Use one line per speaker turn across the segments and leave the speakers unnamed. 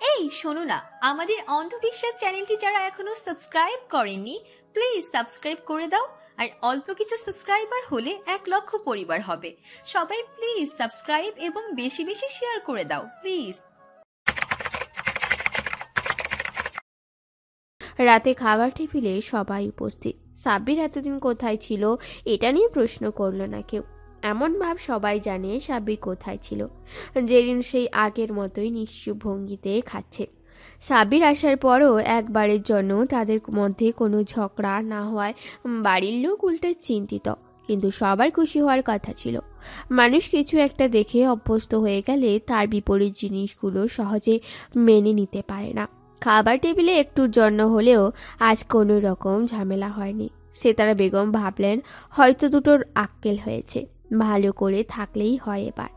এই শোনো না, আমাদের অন্ধবিশ্বাস চ্যানেলটি যারা এখনো সাবস্ক্রাইব করেননি প্লিজ সাবস্ক্রাইব করে দাও। আর অল্প কিছু সাবস্ক্রাইবার হলে 1,00,000 পরিবার হবে। সবাই প্লিজ সাবস্ক্রাইব এবং বেশি বেশি শেয়ার করে দাও প্লিজ।
রাতে খাবার টেবিলে সবাই উপস্থিত। সাব্বির এতদিন কোথায় ছিল এটা নিয়ে প্রশ্ন করল না কেউ। এমন ভাব সবাই জানে সাব্বির কোথায় ছিল। জেরিন সেই আগের মতোই নিশ্চুপ ভঙ্গিতে খাচ্ছে। সাব্বির আসার পরও একবারের জন্য তাদের মধ্যে কোনো ঝগড়া না হওয়ায় বাড়ির লোক উল্টে চিন্তিত। কিন্তু সবার খুশি হওয়ার কথা ছিল। মানুষ কিছু একটা দেখে অভ্যস্ত হয়ে গেলে তার বিপরীত জিনিসগুলো সহজে মেনে নিতে পারে না। খাবার টেবিলে একটুর জন্য হলেও আজ কোনো রকম ঝামেলা হয়নি। সেতারা বেগম ভাবলেন হয়তো দুটোর আক্কেল হয়েছে, ভালো করে থাকলেই হয়। এবার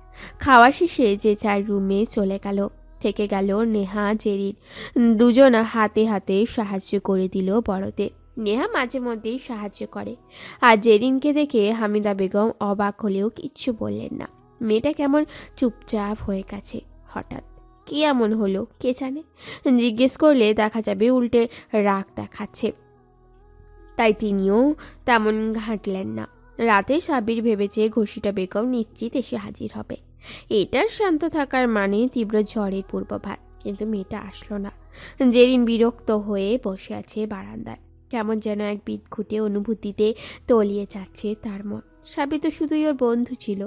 খাওয়া শেষে যে যার রুমে চলে গেল। থেকে গেল নেহা জেরিন। দুজন হাতে হাতে সাহায্য করে দিল বড়দের। নেহা মাঝে মধ্যেই সাহায্য করে। আর জেরিনকে দেখে হামিদা বেগম অবাক হলেও কিচ্ছু বললেন না। মেয়েটা কেমন চুপচাপ হয়ে গেছে। হঠাৎ কি এমন হলো কে জানে। জিজ্ঞেস করলে দেখা যাবে উল্টে রাগ দেখাচ্ছে, তাই তিনিও তেমন ঘাঁটলেন না। রাতে সাব্বির ভেবেছে ঘষিটা বেগম নিশ্চিত এসে হাজির হবে। এটার শান্ত থাকার মানে তীব্র ঝড়ের পূর্বাভাস। কিন্তু মেয়েটা আসলো না। জেরিন বিরক্ত হয়ে বসে আছে বারান্দায়। কেমন যেন এক বিদঘুটে অনুভূতিতে তলিয়ে যাচ্ছে তার মন। সাব্বির তো শুধুই ওর বন্ধু ছিল।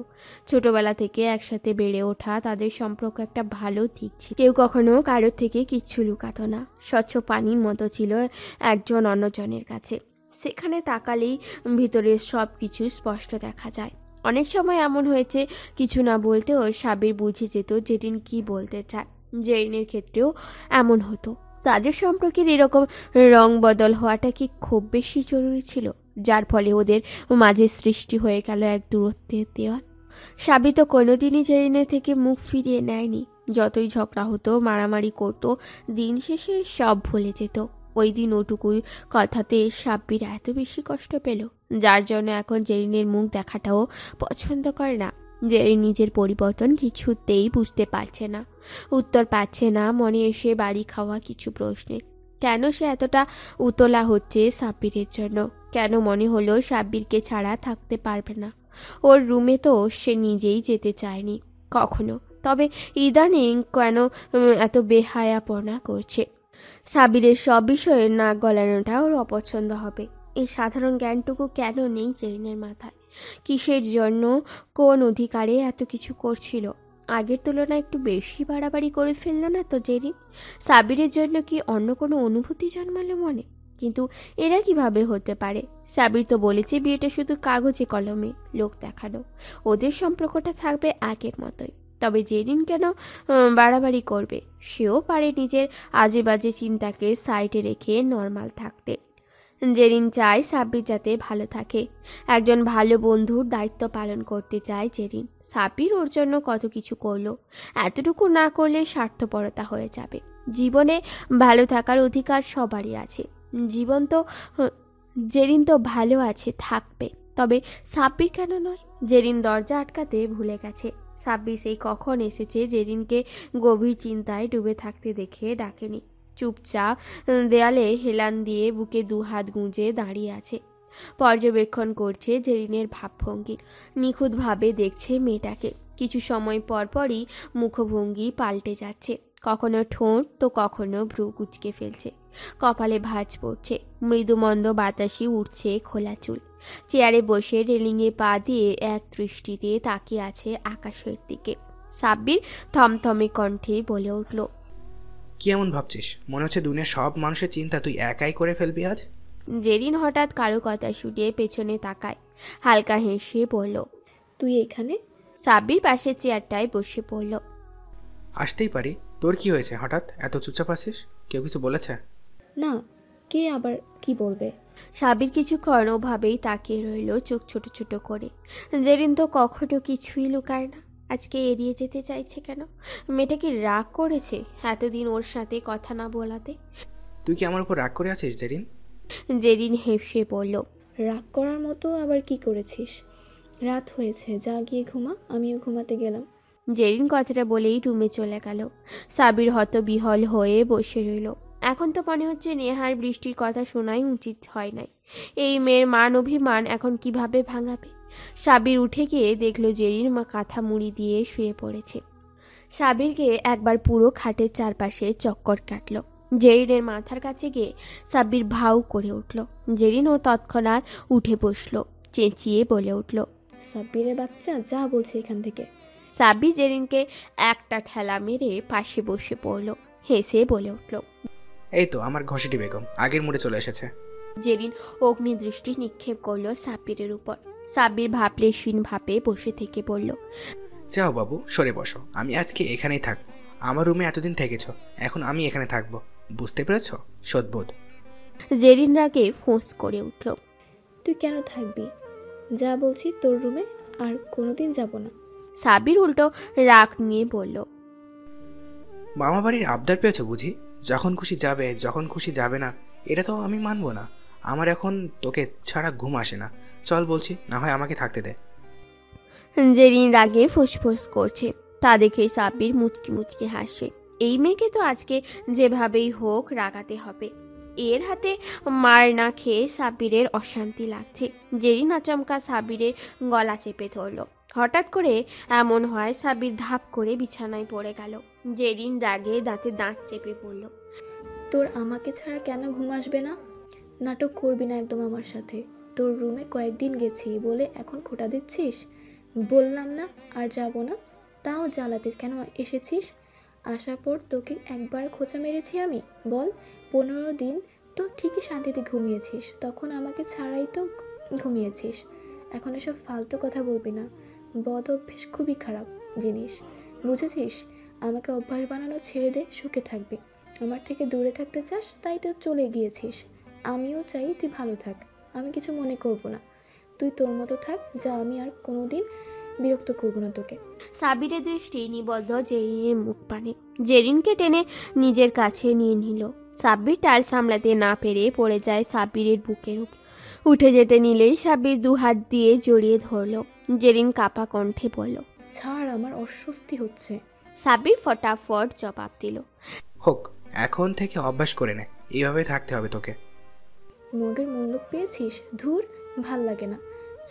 ছোটবেলা থেকে একসাথে বেড়ে ওঠা তাদের সম্পর্ক একটা ভালো দিক ছিল। কেউ কখনো কারোর থেকে কিচ্ছু লুকাতো না। স্বচ্ছ পানির মতো ছিল একজন অন্যজনের কাছে। সেখানে তাকালেই ভিতরের সব কিছু স্পষ্ট দেখা যায়। অনেক সময় এমন হয়েছে কিছু না বলতেও সাব্বির বুঝে যেত জেরিন কি বলতে চায়। জেরিনের ক্ষেত্রেও এমন হতো। তাদের সম্পর্কের এরকম রং বদল হওয়াটা কি খুব বেশি জরুরি ছিল, যার ফলে ওদের মাঝে সৃষ্টি হয়ে গেল এক দূরত্বের দেওয়াল? সাব্বির তো কোনোদিনই জেরিনের থেকে মুখ ফিরিয়ে নেয়নি। যতই ঝগড়া হতো, মারামারি করতো, দিন শেষে সব ভুলে যেত। ওই দিন ওটুকু কথাতে সাব্বির এত বেশি কষ্ট পেল, যার জন্য এখন জেরিনের মুখ দেখাটাও পছন্দ করে না। জেরিন নিজের পরিবর্তন কিছুতেই বুঝতে পারছে না, উত্তর পাচ্ছে না মনে এসে বাড়ি খাওয়া কিছু প্রশ্নের। কেন সে এতটা উতলা হচ্ছে সাব্বিরের জন্য? কেন মনে হলো সাব্বিরকে ছাড়া থাকতে পারবে না? ওর রুমে তো সে নিজেই যেতে চায়নি কখনো, তবে ইদানিং কেন এত বেহায়াপনা করছে? সাব্বিরের সব বিষয়ে নাক গলানোটা ওর অপছন্দ হবে। এই সাধারণ জ্ঞানটুকু কেন নেই জেরিনের মাথায়? কিসের জন্য, কোন অধিকারে এত কিছু করছিল? আগের তুলনায় একটু বেশি বাড়াবাড়ি করে ফেললো না তো জেরিন? সাব্বিরের জন্য কি অন্য কোনো অনুভূতি জন্মালো মনে? কিন্তু এরা কিভাবে হতে পারে? সাব্বির তো বলেছে বিয়েটা শুধু কাগজে কলমে, লোক দেখানো। ওদের সম্পর্কটা থাকবে আগের মতোই। তবে জেরিন কেন বাড়াবাড়ি করবে? সেও পারে নিজের আজে বাজে চিন্তাকে সাইডে রেখে নর্মাল থাকতে। জেরিন চায় সাব্বির যাতে ভালো থাকে। একজন ভালো বন্ধুর দায়িত্ব পালন করতে চায় জেরিন। সাব্বির ওর জন্য কত কিছু করলো, এতটুকু না করলে স্বার্থপরতা হয়ে যাবে। জীবনে ভালো থাকার অধিকার সবারই আছে। জেরিন তো ভালো আছে, থাকবে। তবে সাব্বির কেন নয়? জেরিন দরজা আটকাতে ভুলে গেছে। সাব্বির সেই কখন এসেছে জেরিনকে গভীর চিন্তায় ডুবে থাকতে দেখে ডাকেনি। চুপচাপ দেয়ালে হেলান দিয়ে বুকে দুহাত গুঁজে দাঁড়িয়ে আছে। পর্যবেক্ষণ করছে জেরিনের ভাবভঙ্গি। নিখুঁতভাবে দেখছে মেয়েটাকে। কিছু সময় পরপরই মুখভঙ্গি পাল্টে যাচ্ছে। কখনো ঠোঁট তো কখনো ভ্রু কুঁচকে ফেলছে। কপালে ভাঁজ পড়ছে। মৃদুমন্দ বাতাসি উঠছে খোলা চুল। চেয়ারে বসে রেলিংয়ে পা দিয়ে এক দৃষ্টিতে তাকিয়ে আছে আকাশের দিকে। সাব্বির থমথমে কণ্ঠে বলে উঠল,
কি এমন ভাবছিস? মনে হচ্ছে দুনিয়ার সব মানুষের চিন্তা তুই একাই করে ফেলবি আজ।
জেরিন হঠাৎ কারো কথা শুনে পেছনে তাকায়। হালকা হেসে বলল,
তুই এখানে?
সাব্বির পাশের চেয়ারটায় বসে পড়ল।
আসতেই পারি। তোর কি হয়েছে হঠাৎ এত চুপচাপ আছিস? কেউ কিছু বলেছে?
না, কে আবার কি বলবে?
সাব্বির কিছুক্ষণ ওভাবেই তাকিয়ে রইল, চোখ ছোট ছোট করে। জেরিন তো কখনো কিছুই লুকায় না। আজকে এড়িয়ে যেতে চাইছে কেন? মেয়েটা কি রাগ করেছে এতদিন ওর সাথে কথা না বলাতে?
তুই কি আমার উপর রাগ করে আছিস জেরিন?
জেরিন হেসে বলল,
রাগ করার মতো আবার কি করেছিস? রাত হয়েছে, যা গিয়ে ঘুমা। আমিও ঘুমাতে গেলাম।
জেরিন কথাটা বলেই রুমে চলে গেল। সাবির হতবিহল হয়ে বসে রইল। এখন তো মনে হচ্ছে নেহার বৃষ্টির কথা শোনাই উচিত হয় নাই। এই মেয়ের মান অভিমান এখন কিভাবে ভাঙাবে। সাবির উঠে গিয়ে দেখলো জেরিন মা কাঁথা মুড়ি দিয়ে শুয়ে পড়েছে। সাবিরকে একবার পুরো খাটের চারপাশে চক্কর কাটল। জেরিনের মাথার কাছে গিয়ে সাবির ভাউ করে উঠল। জেরিনও তৎক্ষণাৎ উঠে বসলো, চেঁচিয়ে বলে উঠল,
সাব্বিরের বাচ্চা, যা বলছে এখান থেকে।
সাব্বির জেরিনকে একটা ঠেলা মেরে পাশে বসে পড়ল, হেসে বলে উঠল,
এই তো আমার ঘষিটি বেগম আগের মুডে চলে এসেছে।
জেরিন অগ্নিদৃষ্টি নিক্ষেপ করলো সাব্বিরের উপর। সাব্বির ভাবলেশীন ভাবে বসে থেকে বলল,
যাও বাবু, সরে বসো। আমি আজকে এখানেই থাকবো। আমার রুমে এতদিন থেকেছ, এখন আমি এখানে থাকবো। বুঝতে পেরেছ? সদ্বোধ।
জেরিন রাগে ফোঁস করে উঠল,
তুই কেন থাকবি? যা বলছি তোর রুমে আর কোনোদিন যাব না।
সাব্বির উল্টো রাগ নিয়ে বলল,
মামা বাড়ির আবদার পেয়েছ বুঝি? যখন খুশি যাবে, যখন খুশি যাবে না, এটা তো আমি মানবো না। আমার এখন তোকে ছাড়া ঘুম আসে না। চল বলছি, না হয় আমাকে থাকতে দে।
জেরিন রাগে ফুসফুস করছে। তা দেখে সাব্বির মুচকি মুচকি হাসে। এই মেয়েকে তো আজকে যেভাবেই হোক রাগাতে হবে। এর হাতে মার না খেয়ে সাব্বিরের অশান্তি লাগছে। জেরিন আচমকা সাব্বিরের গলা চেপে ধরল। হঠাৎ করে এমন হয় সাব্বির ধাপ করে বিছানায় পড়ে গেল। জেরিন রাগে দাঁতে দাঁত চেপে পড়ল।
তোর আমাকে ছাড়া কেন ঘুম আসবে না? নাটক করবি না একদম আমার সাথে। তোর রুমে কয়েকদিন গেছি বলে এখন খোঁটা দিচ্ছিস? বললাম না আর যাব না, তাও জ্বালাতে কেন এসেছিস? আসার পর তোকে একবার খোঁচা মেরেছি আমি? বল। 15 দিন তো ঠিকই শান্তিতে ঘুমিয়েছিস, তখন আমাকে ছাড়াই তো ঘুমিয়েছিস। এখন এসব ফালতু কথা বলবি না। বদ অভ্যেস খুবই খারাপ জিনিস, বুঝেছিস? আমাকে অভ্যাস বানানো ছেড়ে দে, সুখে থাকবি। আমার থেকে দূরে থাকতে চাস, তাই তো চলে গিয়েছিস। আমিও চাই তুই ভালো থাক, আমি কিছু মনে করব না। তুই তোর মতো থাক, যা, আমি আর কোনোদিন বিরক্ত করব না তোকে।
সাব্বিরের দৃষ্টি নিবদ্ধ জেরিনের মুখ পানে। জেরিনকে টেনে নিজের কাছে নিয়ে নিল। সাব্বির টাল সামলাতে না পেরে পড়ে যায় সাব্বিরের বুকের উপর। উঠে যেতে নিলেই সাব্বির 2 হাত দিয়ে জড়িয়ে ধরল। জেরিন কাপা কণ্ঠে বলল,
ছাড়, আমার অস্বস্তি হচ্ছে।
সাব্বির ফটাফট জবাব দিল,
হোক, এখন থেকে অভ্যাস করে নে। এইভাবে থাকতে হবে তোকে।
মগের মূল্য পেয়েছিস? ধুর, ভাল লাগে না।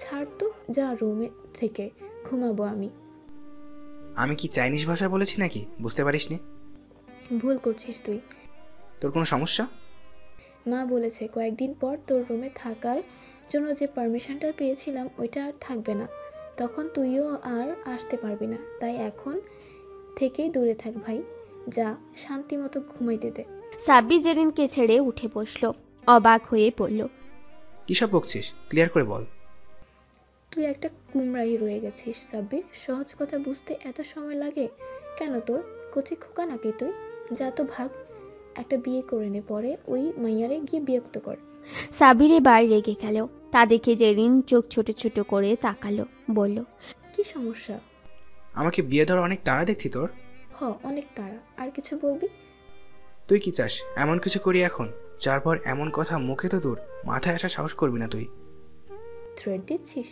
ছাড় তো, যা রুমে থেকে ঘুমাবো আমি।
আমি কি চাইনিজ ভাষা বলেছি নাকি? বুঝতে পারিসনি?
ভুল করছিস তুই।
তোর কোনো সমস্যা?
মা বলেছে কয়েকদিন পর তোর রুমে থাকার জন্য যে পারমিশনটা পেয়েছিলাম ওইটা আর থাকবে না, তখন তুইও আর আসতে পারবি না। তাই এখন থেকেই দূরে থাক ভাই, যা, শান্তি মতো ঘুমাইতে দে।
সাব্বির জেরিনকে ছেড়ে উঠে বসলো। অবাক হয়ে পড়ল,
কিসব বকছিস? ক্লিয়ার করে বল।
তুই একটা কুমড়াই রয়ে গেছিস সাব্বির। সহজ কথা বুঝতে এত সময় লাগে কেন তোর? কচি খোকা নাকি তুই? যা তো ভাগ, একটা বিয়ে করে নে, পরে ওই মাইয়ারে গিয়ে বিরক্ত কর।
সাব্বির এবার রেগে গেল। তা দেখে জেরিন চোখ ছোট ছোট করে তাকালো, বলল,
কি সমস্যা?
আমাকে বিয়ে দেওয়ার অনেক তাড়া দেখছি তোর।
অনেক তাড়া। আর কিছু বলবি?
তুই কি চাস এমন কিছু করি এখন? যার পর এমন কথা মুখে তো দূর, মাথায় আসা সাহস করবি না তুই।
থ্রেট দিচ্ছিস?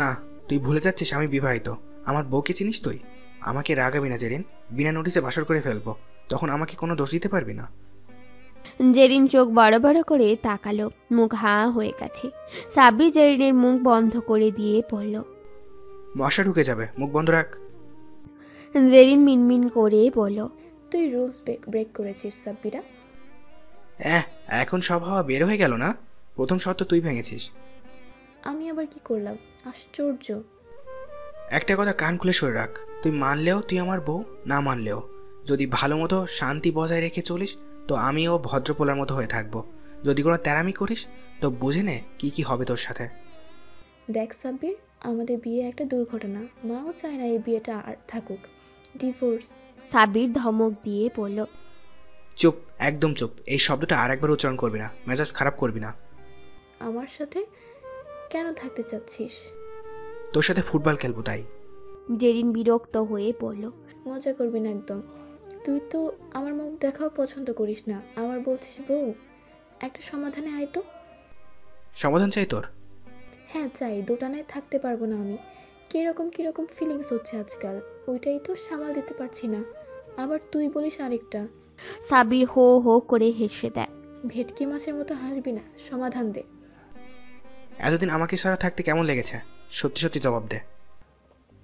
না, তুই ভুলে যাচ্ছিস আমি বিবাহিত। আমার বউকে চিনিস তুই? আমাকে রাগাবি না জেরিন, বিনা নোটিসে বাসর করে ফেলবো, তখন আমাকে কোনো দোষ দিতে পারবি না।
জেরিন চোখ বড় বড় করে তাকালো, মুখ হা হয়ে গেছে। সাব্বির জেরিনের মুখ বন্ধ করে দিয়ে বলল,
মশা ঢুকে যাবে, মুখ বন্ধ রাখ।
জেরিন মিনমিন করে বলল,
তুই রুলস ব্রেক করেছিস সাব্বিরা।
এখন সব হাওয়া বের হয়ে গেল না? প্রথম শর্ত তুই ভেঙেছিস।
আমি আবার কি করলাম? আশ্চর্য।
একটা কথা কান খুলে সরে রাখ, তুই মানলেও তুই আমার বউ, না মানলেও যদি ভালো মতো শান্তি বজায় রেখে চলিস তো আমিও ভদ্রপোলার মতো হয়ে থাকবো। যদি কোনো তেরামি করিস তো বুঝে নে কি কি হবে তোর সাথে।
দেখ সাব্বির, আমাদের বিয়ে একটা দুর্ঘটনা। মাও চায় না এই বিয়েটা আর থাকুক। ডিভোর্স।
সাব্বির ধমক দিয়ে বলল,
চুপ, একদম চুপ। এই শব্দটা আর একবার উচ্চারণ করবি না, মেজাজ খারাপ করবি না।
আমার সাথে কেন থাকতে চাচ্ছিস?
তোর সাথে ফুটবল খেলবো তাই।
জেরিন বিরক্ত হয়ে বলল,
মজা করবি না একদম। তুই তো আমার মুখ দেখাও পছন্দ করিস না, আবার বলছিস বউ। একটা সমাধানে আয় তো।
সমাধান চাই তোর?
হ্যাঁ চাই, দোটানায় থাকতে পারবো না আমি। কিরকম কিরকম ফিলিংস হচ্ছে আজকাল, ওইটাই তো সামাল দিতে পারছি না। আবার তুই বলিস আরেকটা।
সাব্বির হো হো করে হেসে দেয়।
ভেটকি মাছের মতো হাসবি না, সমাধান দে।
এতদিন আমাকে ছাড়া থাকতে কেমন লেগেছে? সত্যি সত্যি জবাব দে।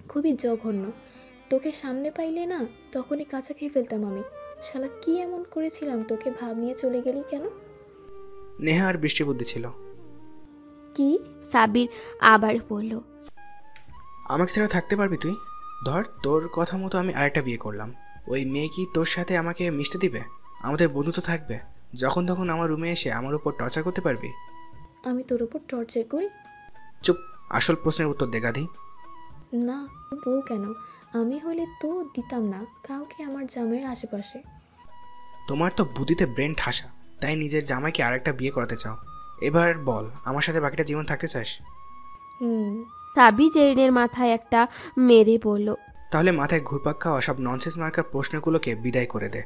খুবই জঘন্য। তোকে সামনে পাইলে না তখনই কাঁচা খেয়ে ফেলতাম আমি। শালা কি এমন করেছিলাম তোকে ভাব নিয়ে চলে গেলি কেন?
নেহা আর বৃষ্টি বুদ্ধি ছিল।
কি?
সাব্বির আবার বলল।
আমাকে ছাড়া থাকতে পারবি তুই? ধর তোর কথা মতো আমি আরেকটা বিয়ে করলাম, ওই মেয়ে কি তোর সাথে আমাকে মিশতে দিবে? আমাদের বন্ধুত্ব থাকবে? যখন তখন আমার রুমে এসে আমার উপর টর্চার করতে পারবি?
আমি তোর উপর টর্চার করি?
চুপ, আসল প্রশ্নের উত্তর দে গাধি।
না, বউ কেন? আমি হলে তো দিতাম না কাউকে আমার জামাইয়ের আশেপাশে।
তোমার তো বুদ্ধিতে ব্রেন ঠাসা, তাই নিজের জামাইকে আরেকটা বিয়ে করাতে চাও। এবার বল, আমার সাথে বাকিটা জীবন থাকতে চাস?
সাব্বির জেরিনের মাথায় একটা মেরে বলল।
তাহলে মাথায় ঘুরপাক খাওয়া সব ননসেন্স মার্কার প্রশ্নগুলোকে বিদায় করে দে।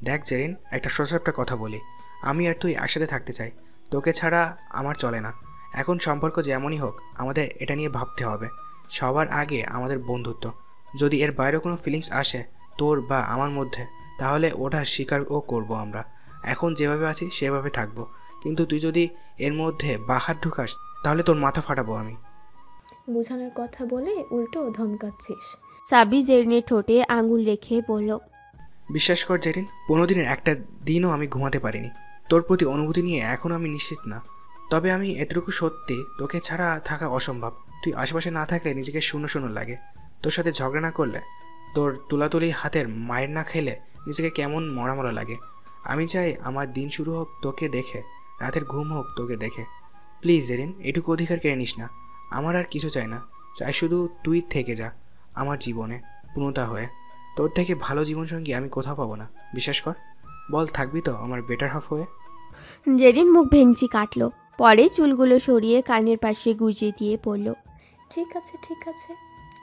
দেখ জেরিন, একটা সোজা কথা বলি, আমি আর তুই একসাথে থাকতে চাই। তোকে ছাড়া আমার চলে না। এখন সম্পর্ক যেমনই হোক, আমাদের এটা নিয়ে ভাবতে হবে। সবার আগে আমাদের বন্ধুত্ব। যদি এর বাইরে কোনো ফিলিংস আসে তোর বা আমার মধ্যে, তাহলে ওটা স্বীকারও করব আমরা। এখন যেভাবে আছি সেভাবে থাকবো, কিন্তু তুই যদি এর মধ্যে বাহার ঢুকাস তাহলে তোর মাথা ফাটাবো আমি।
বোঝানোর কথা বলে উল্টো ধমকাচ্ছিস।
সাব্বির জেরিনের ঠোঁটে আঙুল রেখে বলল।
বিশ্বাস কর জেরিন, 15 দিনের একটা দিনও আমি ঘুমাতে পারিনি। তোর প্রতি অনুভূতি নিয়ে এখনও আমি নিশ্চিত না। তবে আমি এতটুকু সত্যি, তোকে ছাড়া থাকা অসম্ভব। তুই আশেপাশে না থাকলে নিজেকে শূন্য শূন্য লাগে। তোর সাথে ঝগড়া না করলে, তোর তুলাতুলি হাতের মায়ের না খেলে নিজেকে কেমন মরা মরা লাগে। আমি চাই আমার দিন শুরু হোক তোকে দেখে, রাতের ঘুম হোক তোকে দেখে। প্লিজ জেরিন, এটুকু অধিকার কেড়ে নিস না। আমার আর কিছু চাই না, চাই শুধু তুই থেকে যা আমার জীবনে পূর্ণতা হয়ে। তোর থেকে ভালো জীবনসঙ্গী আমি কোথাও পাবো না, বিশ্বাস কর। বল, থাকবি তো আমার বেটার হাফ হয়ে?
জেরিন মুখ ভেঙচি কাটল, পরে চুলগুলো সরিয়ে কানের পাশে গুজিয়ে দিয়ে পড়ল।
ঠিক আছে ঠিক আছে,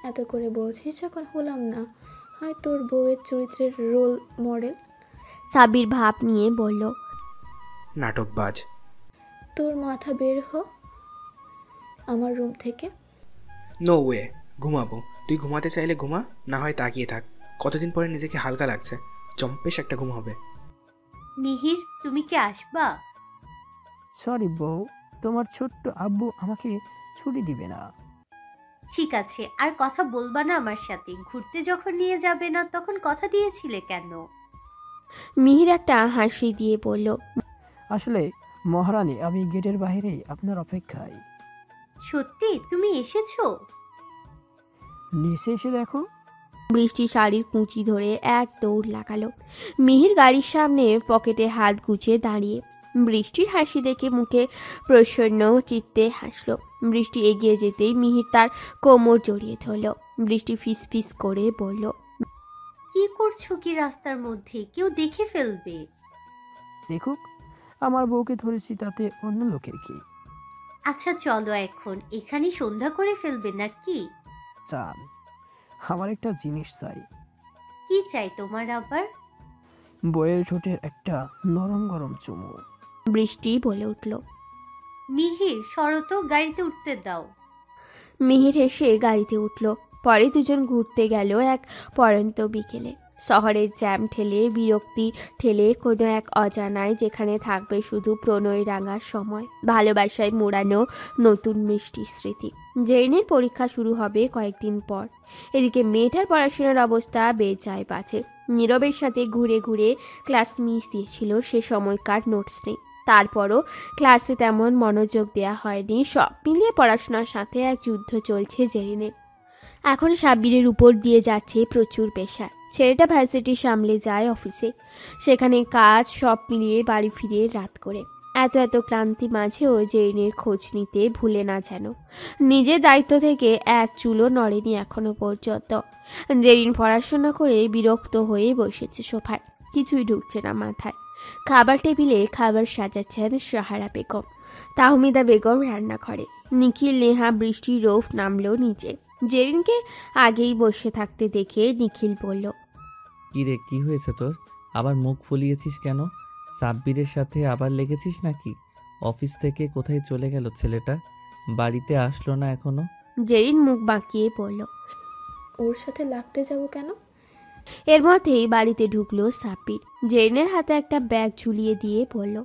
এত করে বলছিস যখন হলাম না হয় তোর বউয়ের চরিত্রের রোল মডেল।
সাব্বির ভাব নিয়ে বলল।
নাটকবাজ।
তোর মাথা বের হ আমার রুম থেকে।
নো ওয়ে, ঘুমাবো। তুই ঘুমাতে চাইলে ঘুমা, না হয় তাকিয়ে থাক। কতদিন পরে নিজেকে হালকা লাগছে, চম্পেশ একটা ঘুম হবে।
মিহির, তুমি কি আসবা?
সরি বউ, তোমার ছোট্ট আব্বু আমাকে ছুটি দিবে না।
ঠিক আছে, আর কথা বলবা না আমার সাথে? ঘুরতে যখন নিয়ে যাবে না তখন কথা দিয়েছিলে কেন?
মিহির একটা হাসি দিয়ে বলল।
আসলে মহারানী, আমি গেটের বাইরেই আপনার অপেক্ষায়।
সত্যি তুমি এসেছো?
নিচে এসে দেখো।
বৃষ্টি শাড়ির কুঁচি ধরে এক দৌড় লাগালো। মিহির গাড়ির সামনে পকেটে হাত গুছিয়ে দাঁড়িয়ে। বৃষ্টির হাসি দেখে মুখে প্রসন্ন চিত্তে হাসল। বৃষ্টি এগিয়ে যেতেই মিহির তার কোমর জড়িয়ে ধরল। বৃষ্টি ফিস ফিস করে বলল।
কি করছো কি রাস্তার মধ্যে? কেউ দেখে ফেলবে।
দেখুক, আমার বউকে ধরেছি, তাতে অন্য লোকের কি?
আচ্ছা চলো, এখন এখানে সন্ধ্যা করে ফেলবে নাকি?
চান? আমার একটা জিনিস চাই।
কি চাই তোমার আবার?
বইয়ের ঠোঁটের একটা নরম গরম চুমু।
বৃষ্টি বলে উঠল।
মিহির, সরো তো, গাড়িতে উঠতে দাও।
মিহির হেসে গাড়িতে উঠল। পরে দুজন ঘুরতে গেল এক পড়ন্ত বিকেলে। শহরের জ্যাম ঠেলে, বিরক্তি ঠেলে কোনো এক অজানায়, যেখানে থাকবে শুধু প্রণয় রাঙার সময়, ভালোবাসায় মোড়ানো নতুন মিষ্টি স্মৃতি। জেরিনের পরীক্ষা শুরু হবে কয়েকদিন পর। এদিকে মেয়েটার পড়াশোনার অবস্থা বেজায় বাজে। নীরবের সাথে ঘুরে ঘুরে ক্লাস মিস দিয়েছিল, সে সময়কার নোটস নেই। তারপরও ক্লাসে তেমন মনোযোগ দেওয়া হয়নি। সব মিলিয়ে পড়াশোনার সাথে এক যুদ্ধ চলছে জেরিনের। এখন সাব্বিরের উপর দিয়ে যাচ্ছে প্রচুর প্রেশার। ছেলেটা ভার্সিটি সামলে যায় অফিসে, সেখানে কাজ, সব মিলিয়ে বাড়ি ফিরে রাত করে। এত ক্লান্তি মাঝেও জেরিনের খোঁজ নিতে ভুলে না যেন। নিজের দায়িত্ব থেকে এক চুলও নড়েনি এখনো পর্যন্ত। জেরিন পড়াশোনা করে বিরক্ত হয়ে বসেছে সোফায়, কিছুই ঢুকছে না মাথায়। খাবার টেবিলে খাবার সাজাচ্ছেন সাহারা বেগম। তাহমিদা বেগম রান্নাঘরে। নিখিল, নেহা, বৃষ্টি, রৌফ নামলো নিচে। জেরিনকে আগেই বসে থাকতে দেখে নিখিল বলল।
কি রে, কি হয়েছে তোর? আবার মুখ ফুলিয়েছিস কেন? সাব্বিরের সাথে আবার লেগেছিস নাকি? অফিস থেকে কোথায় চলে গেল ছেলেটা? বাড়িতে আসলো না এখনো?
জেরিন মুখ বাঁকিয়ে পড়ল।
ওর সাথে লাগতে যাব কেন?
এর মধ্যেই বাড়িতে ঢুকলো সাব্বির। জেরিনের হাতে একটা ব্যাগ ঝুলিয়ে দিয়ে বলল,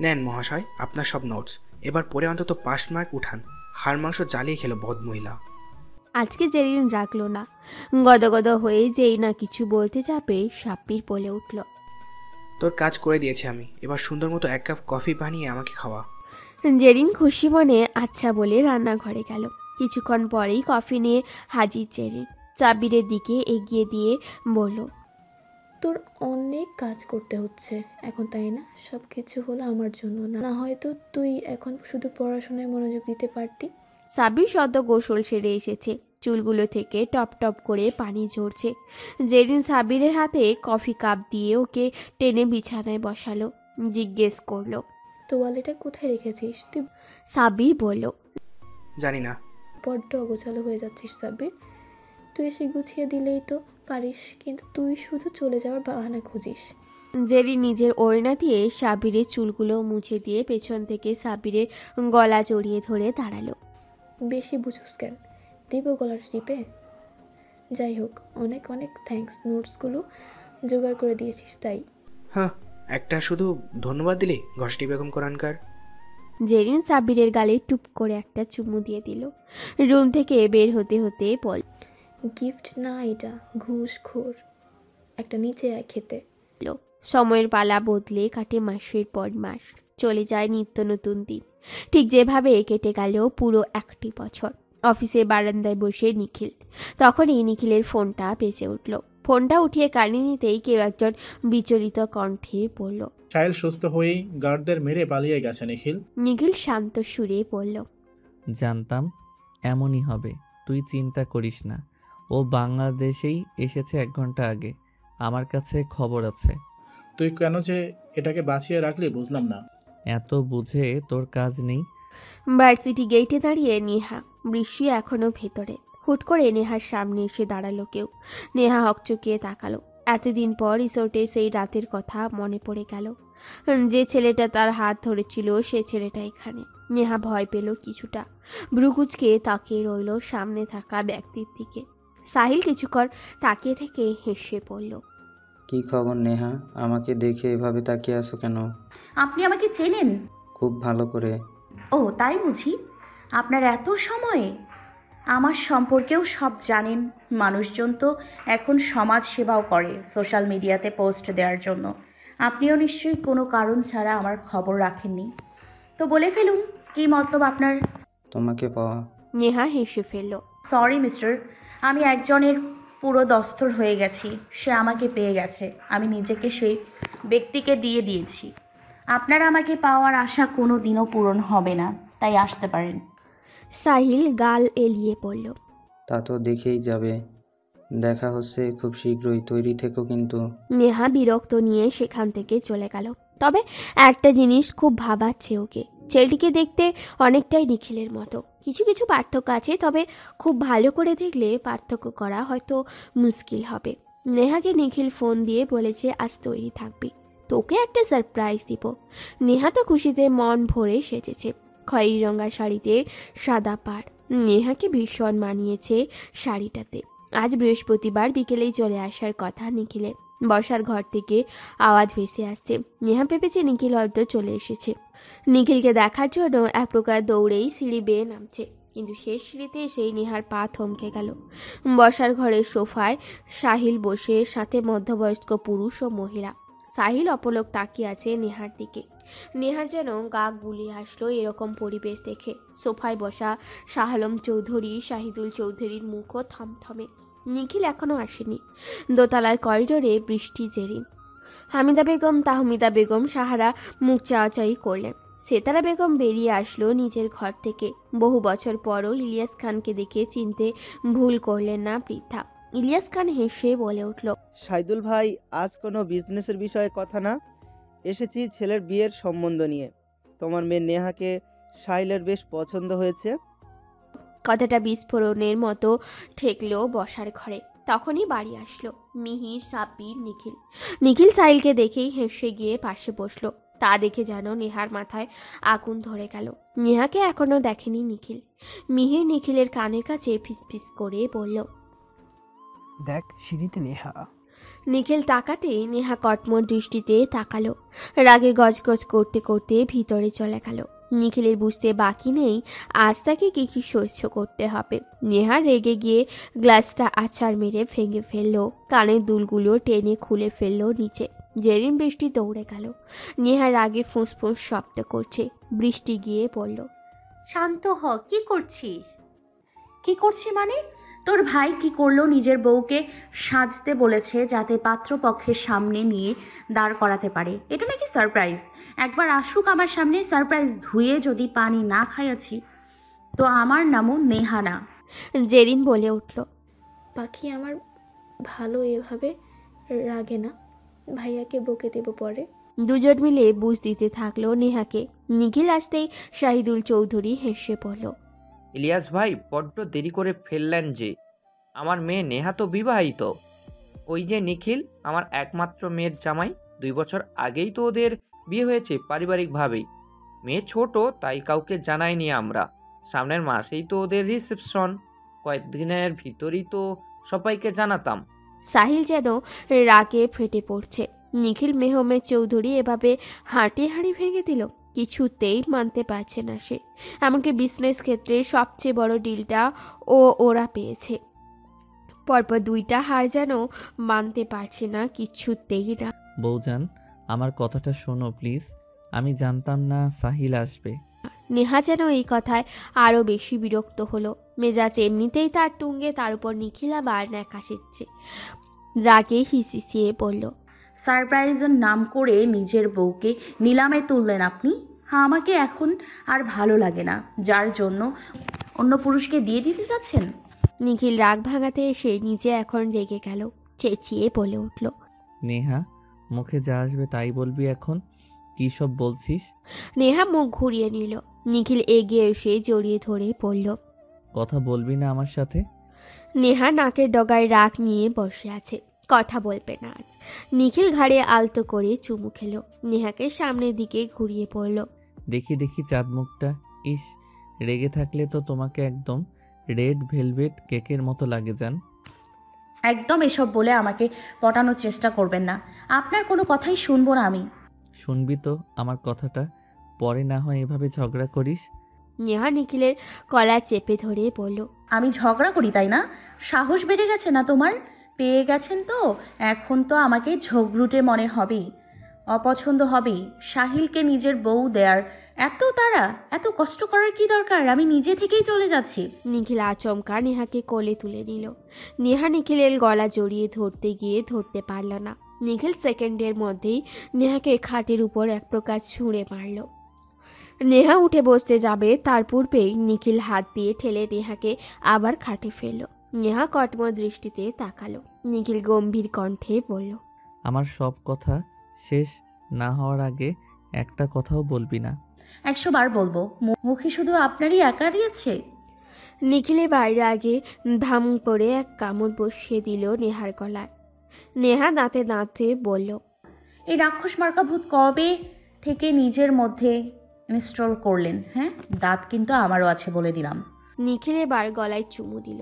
নেন মহাশয় আপনার সব নোটস, এবার পরে অন্তত 5 মার্ক উঠান। হাড় মাংস জ্বালিয়ে খেলো বদ মহিলা।
আজকে জেরিন রাখলো না। গদগদ হয়ে যেই না কিছু বলতে যাবে সাব্বির বলে উঠল,
তোর কাজ করে দিয়েছি আমি, এবার সুন্দর মতো 1 কাপ কফি বানিয়ে আমাকে খাওয়া।
জেরিন খুশি মনে আচ্ছা বলে রান্নাঘরে গেল। কিছুক্ষণ পরেই কফি নিয়ে হাজির জেরিন। সাব্বিরের দিকে এগিয়ে দিয়ে বলল,
তোর অনেক কাজ করতে হচ্ছে এখন, তাই না? সব কিছু হলো আমার জন্য, না হয়তো তুই এখন শুধু পড়াশোনায় মনোযোগ দিতে পারতি।
সাব্বির সদ্য গোসল সেরে এসেছে, চুলগুলো থেকে টপ টপ করে পানি ঝরছে। জেরিন সাব্বিরের হাতে কফি কাপ দিয়ে ওকে টেনে বিছানায় বসালো। জিজ্ঞেস করলো,
তোয়ালেটা কোথায় রেখেছিস তুই?
সাব্বির বলল,
জানি না।
বড্ড অগোছালো হয়ে যাচ্ছিস সাব্বির। তুই এসে গুছিয়ে দিলেই তো পারিস, কিন্তু তুই শুধু চলে যাওয়ার বাহানা খুঁজিস।
জেরিন নিজের ওড়না দিয়ে সাব্বিরের চুলগুলো মুছে দিয়ে পেছন থেকে সাব্বিরের গলা জড়িয়ে ধরে দাঁড়ালো।
বেশি বুঝোস কেন? দিব গলার টিপে? যাই হোক, অনেক অনেক থ্যাঙ্কস, নোটসগুলো জোগাড় করে দিয়েছিস তাই।
হ্যাঁ, একটা শুধু ধন্যবাদ দিলি ঘষ্টি বেগম কোরআনকার।
জেরিন সাব্বিরের গালে টুপ করে একটা চুমু দিয়ে দিল। রুম থেকে বের হতে হতে বল,
গিফট না এটা, ঘুষখোর একটা, নিচে আয় খেতে।
সময়ের পালা বদলে কাটে মাসের পর মাস, চলে যায় নিত্য নতুন দিন। ঠিক যেভাবে কেটে গেল পুরো 1টি বছর। অফিসের বারান্দায় বসে নিখিল, তখনই নিখিলের ফোনটা বেজে উঠল। ফোনটা উঠিয়ে কানে নিতেই কেউ একজন বিচলিত কণ্ঠে বলল,
সাহিল সুস্থ হয়েই গার্ডদের মেরে পালিয়ে গেছে নিখিল।
নিখিল শান্ত সুরে বলল,
জানতাম এমনই হবে, তুই চিন্তা করিস না। ও বাংলাদেশেই এসেছে 1 ঘন্টা আগে, আমার কাছে খবর আছে।
তুই কেন যে এটাকে বাঁচিয়ে রাখলি বুঝলাম না।
এত বুঝে তোর কাজ নেই।
ভার্সিটি গেটে দাঁড়িয়ে নেহা, বৃষ্টি এখনো ভেতরে। হুট করে নেহার সামনে এসে দাঁড়ালো কেউ। নেহা হকচকিয়ে তাকালো। এতদিন পর রিসোর্টের সেই রাতের কথা মনে পড়ে গেল। যে ছেলেটা তার হাত ধরেছিল সে ছেলেটা এখানে। নেহা ভয় পেল কিছুটা। ভ্রুকুচকে তাকিয়ে রইল সামনে থাকা ব্যক্তির দিকে। সাহিল কিছুক্ষণ তাকিয়ে থেকে হেসে পড়ল।
কি খবর নেহা, আমাকে দেখে এভাবে তাকিয়ে আছো কেন?
আপনি আমাকে চেনেন?
খুব ভালো করে।
ও তাই বুঝি, আপনার এত সময়ে আমার সম্পর্কেও সব জানেন। মানুষজন তো এখন সমাজ সেবাও করে সোশ্যাল মিডিয়াতে পোস্ট দেওয়ার জন্য। আপনিও নিশ্চয়ই কোনো কারণ ছাড়া আমার খবর রাখেননি। তো বলে ফেলুন, কি মতলব আপনার?
তোমাকে পাওয়া।
নেহা হেসে ফেলল।
সরি মিস্টার, আমি একজনের পুরো দস্তর হয়ে গেছি। সে আমাকে পেয়ে গেছে, আমি নিজেকে সেই ব্যক্তিকে দিয়ে দিয়েছি। আপনারা আমাকে পাওয়ার আশা কোনো দিনও পূরণ হবে না, তাই আসতে পারেন।
সাহিল গাল এলিয়ে পড়ল।
তা তো দেখেই যাবে, দেখা হচ্ছে খুব শীঘ্রই, তৈরি থেকো কিন্তু।
নেহা বিরক্ত নিয়ে সেখান থেকে চলে গেল। তবে একটা জিনিস খুব ভাবাচ্ছে ওকে। ছেলেটিকে দেখতে অনেকটাই নিখিলের মতো। কিছু কিছু পার্থক্য আছে, তবে খুব ভালো করে দেখলে পার্থক্য করা হয়তো মুশকিল হবে। নেহাকে নিখিল ফোন দিয়ে বলেছে আজ তৈরি থাকবি, তোকে একটা সারপ্রাইজ দিব। নেহা তো খুশিতে মন ভরে সেজেছে। খয়েরি রঙা শাড়িতে সাদা পাড় নেহাকে ভীষণ মানিয়েছে শাড়িটাতে। আজ বৃহস্পতিবার বিকেলেই চলে আসার কথা নিখিলের। বসার ঘর থেকে আওয়াজ ভেসে আসছে। নেহা ভেবেছে নিখিল হয়তো চলে এসেছে। নিখিলকে দেখার জন্য এক প্রকার দৌড়েই সিঁড়ি বেয়ে নামছে, কিন্তু শেষ সিঁড়িতে এসেই নেহার পা থমকে গেল। বসার ঘরের সোফায় সাহিল বসে, সাথে মধ্যবয়স্ক পুরুষ ও মহিলা। সাহিল অপলক তাকিয়ে আছে নেহার দিকে। নেহার যেন গা গুলিয়ে আসলো এরকম পরিবেশ দেখে। সোফায় বসা শাহ আলম চৌধুরী, শাহিদুল চৌধুরীর মুখও থমথমে। নিখিল এখনো আসেনি। দোতলার করিডোরে বৃষ্টি, জেরিন, হামিদা বেগম, তাহমিদা বেগম, সাহারা মুখ চাওয়াচাই করলেন। সেতারা বেগম বেরিয়ে আসলো নিজের ঘর থেকে। বহু বছর পরও ইলিয়াস খানকে দেখে চিনতে ভুল করলেন না বৃদ্ধা। ইলিয়াস খান হেসে বলে উঠল,
সাইদুল ভাই, আজ কোনো বিজনেসের বিষয়ে কথা না, এসেছি ছেলের বিয়ের সম্বন্ধ নিয়ে। তোমার মেয়ে নেহাকে সাহিলের বেশ পছন্দ হয়েছে।
কথাটা বিস্ফোরণের মতো ঠেকলো বসার ঘরে। তখনই বাড়ি আসলো মিহির, সাব্বির, নিখিল। নিখিল সাহিলকে দেখেই হেসে গিয়ে পাশে বসলো। তা দেখে যেন নেহার মাথায় আগুন ধরে গেল। নেহাকে এখনো দেখেনি নিখিল। মিহির নিখিলের কানের কাছে ফিসফিস করে বলল,
দেখ সিঁড়িতে নেহা।
নিখিল তাকাতে নেহা কটমট দৃষ্টিতে তাকালো। রাগে গজগজ করতে করতে ভিতরে চলে গেল। নিখিলের বুঝতে বাকি নেই আজ তাকে কি কি সহ্য করতে হবে। নেহা রেগে গিয়ে গ্লাসটা আছাড় মেরে ভেঙে ফেললো, কানের দুলগুলো টেনে খুলে ফেললো নিচে। জেরিন বৃষ্টি দৌড়ে গেল। নেহা রাগে ফুঁসফুঁস শব্দ করছে। বৃষ্টি গিয়ে বলল,
শান্ত হ, কি করছিস?
কি করছি মানে? তোর ভাই কি করলো? নিজের বউকে সাজতে বলেছে যাতে পাত্রপক্ষের সামনে নিয়ে দাঁড় করাতে পারে। এটা নাকি সারপ্রাইজ? একবার আসুক আমার সামনে, সারপ্রাইজ ধুয়ে যদি পানি না খাইয়াছি তো আমার নামও নেহা না।
জেরিন বলে উঠল,
পাখি আমার ভালো এভাবে রাগে না, ভাইয়াকে বকে দেব পরে।
দুজন মিলে বুঝ দিতে থাকলো নেহাকে। নিখিল আসতেই শাহিদুল চৌধুরী হেসে পড়ল,
ইলিয়াস ভাই বড্ড দেরি করে ফেললেন যে। আমার মেয়ে নেহা তো বিবাহিত। ওই যে নিখিল, আমার একমাত্র মেয়ের জামাই। 2 বছর আগেই তো ওদের বিয়ে হয়েছে পারিবারিকভাবেই। মেয়ে ছোট তাই কাউকে জানাইনি আমরা। সামনের মাসেই তো ওদের রিসেপশন, কয়েকদিনের ভিতরই তো সবাইকে জানাতাম।
সাহিল যেন রাগে ফেটে পড়ছে। নিখিল মেহমেদ চৌধুরী এভাবে হাঁটি হাঁড়ি ভেঙে দিল, কিছুতেই মানতে পারছে না সে। এমনকি বিজনেস ক্ষেত্রে সবচেয়ে বড় ডিলটা ওরা পেয়েছে, পরপর 2টা হার যেন মানতে পারছে না কিছুতেই না।
বৌজান, আমার কথাটা শোনো প্লিজ। আমি জানতাম না সাহিল আসবে।
নেহা যেন এই কথায় আরও বেশি বিরক্ত হলো। মেজাজ এমনিতেই তার তুঙ্গে, তার উপর নিখিল আবার ন্যাকা শিখছে। রাগে হিসিয়ে বলল,
সারপ্রাইজের নাম করে নিজের বউকে নিলামে তুললেন আপনি। হ্যাঁ, আমাকে এখন আর ভালো লাগে না, যার জন্য অন্য পুরুষকে দিয়ে দিতে চাচ্ছেন।
নিখিল রাগ ভাঙাতে এসে নিজে এখন রেগে গেল। চেঁচিয়ে বলে উঠল,
নেহা, মুখে যা আসবে তাই বলবি এখন। কী সব বলছিস?
নেহা মুখ ঘুরিয়ে নিল। নিখিল এগিয়ে এসে জড়িয়ে ধরে পড়ল,
কথা বলবি না আমার সাথে?
নেহা নাকের ডগায় রাগ নিয়ে বসে আছে, কথা বলবে না আজ। নিখিল ঘাড়ে আলতো করে চুমু খেলো। নেহাকে সামনের দিকে ঘুরিয়ে পড়ল।
দেখি দেখি চাঁদ মুখটা। ইস, রেগে থাকলে তো তোমাকে একদম রেড ভেলভেট কেকের মতো লাগে জান।
একদম এসব বলে আমাকে পটানোর চেষ্টা করবেন না। আপনার কোনো কথাই শুনবো না আমি।
শুনবি তো আমার কথাটা, পরে না হয় এভাবে ঝগড়া করিস।
নেহা নিখিলের কলা চেপে ধরে বলল,
আমি ঝগড়া করি তাই না? সাহস বেড়ে গেছে না তোমার? পেয়ে গেছেন তো এখন তো আমাকে ঝগড়ুটে মনে হবেই, অপছন্দ হবেই। সাহিলকে নিজের বউ দেয়ার এত তাড়া, এত কষ্ট করার কি দরকার? আমি নিজে থেকেই চলে যাচ্ছি।
নিখিল আচমকা নেহাকে কোলে তুলে নিল। নেহা নিখিলের গলা জড়িয়ে ধরতে গিয়ে ধরতে পারল না। নিখিল সেকেন্ডের মধ্যেই নেহাকে খাটের উপর এক প্রকার ছুঁড়ে মারল। নেহা উঠে বসতে যাবে, তার পূর্বেই নিখিল হাত দিয়ে ঠেলে নেহাকে আবার খাটে ফেলল। নেহা কটমট দৃষ্টিতে তাকালো। নিখিল গম্ভীর কণ্ঠে বলল,
আমার সব কথা শেষ না হওয়ার আগে একটা কথাও বলবি না।
100 বার বলবো। মুখে শুধু আপনারই একা দিয়েছে।
নিখিলে বাইরে আগে ধাম করে এক কামড় বসিয়ে দিল নেহার গলায়। নেহা দাঁতে দাঁতে বলল,
এই রাক্ষস মার্কা ভূত কবে থেকে নিজের মধ্যে ইনস্টল করলেন? হ্যাঁ, দাঁত কিন্তু আমারও আছে বলে দিলাম।
নিখিল এবার গলায় চুমু দিল।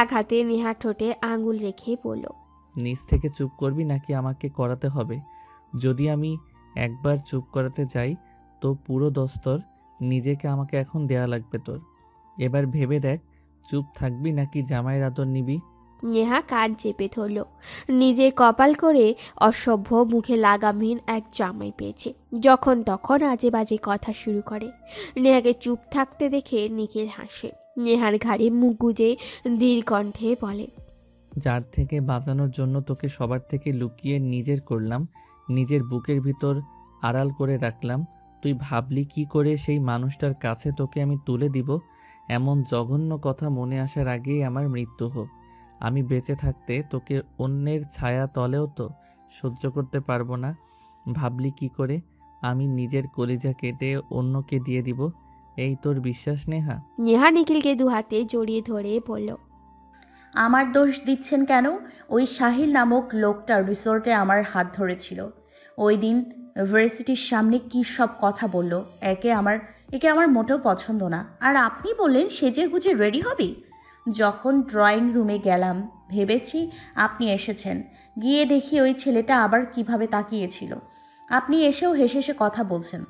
এক হাতে নেহার ঠোঁটে আঙুল রেখে বলল,
নিজ থেকে চুপ করবি নাকি আমাকে করাতে হবে? যদি আমি একবার চুপ করাতে যাই তো পুরো দস্তর নিজেকে আমাকে এখন দেয়া লাগবে তোর। এবার ভেবে দেখ, চুপ থাকবি নাকি জামাইয়ের আদর নিবি?
নেহা কান চেপে ধরল। নিজের কপাল করে অসভ্য, মুখে লাগামহীন এক জামাই পেয়েছে। যখন তখন আজে বাজে কথা শুরু করে। নেহাকে চুপ থাকতে দেখে নিখিল হাসে। নেহার ঘাড়ে মুখ গুজে ধীর কণ্ঠে বলে,
যার থেকে বাঁচানোর জন্য তোকে সবার থেকে লুকিয়ে নিজের করলাম, নিজের বুকের ভিতর আড়াল করে রাখলাম, তুই ভাবলি কি করে সেই মানুষটার কাছে তোকে আমি তুলে দিব? এমন জঘন্য কথা মনে আসার আগেই আমার মৃত্যু হোক। আমি বেঁচে থাকতে তোকে অন্যের ছায়া তলেও তো সহ্য করতে পারবো না। ভাবলি কি করে আমি নিজের কলিজা কেটে অন্যকে দিয়ে দিব? এই তোর বিশ্বাস নেহা?
নেহা নিখিলকে দু হাতে জড়িয়ে ধরে বলল,
আমার দোষ দিচ্ছেন কেন? ওই সাহিল নামক লোকটা রিসোর্টে আমার হাত ধরেছিল। ওই দিন ভার্সিটির সামনে কী সব কথা বলল। একে আমার মোটেও পছন্দ না। আর আপনি বললেন সেজে গুজে রেডি হবি। যখন ড্রয়িং রুমে গেলাম ভেবেছি আপনি এসেছেন, গিয়ে দেখি ওই ছেলেটা আবার কিভাবে তাকিয়েছিল। আপনি এসেও হেসে হেসে কথা বলছেন।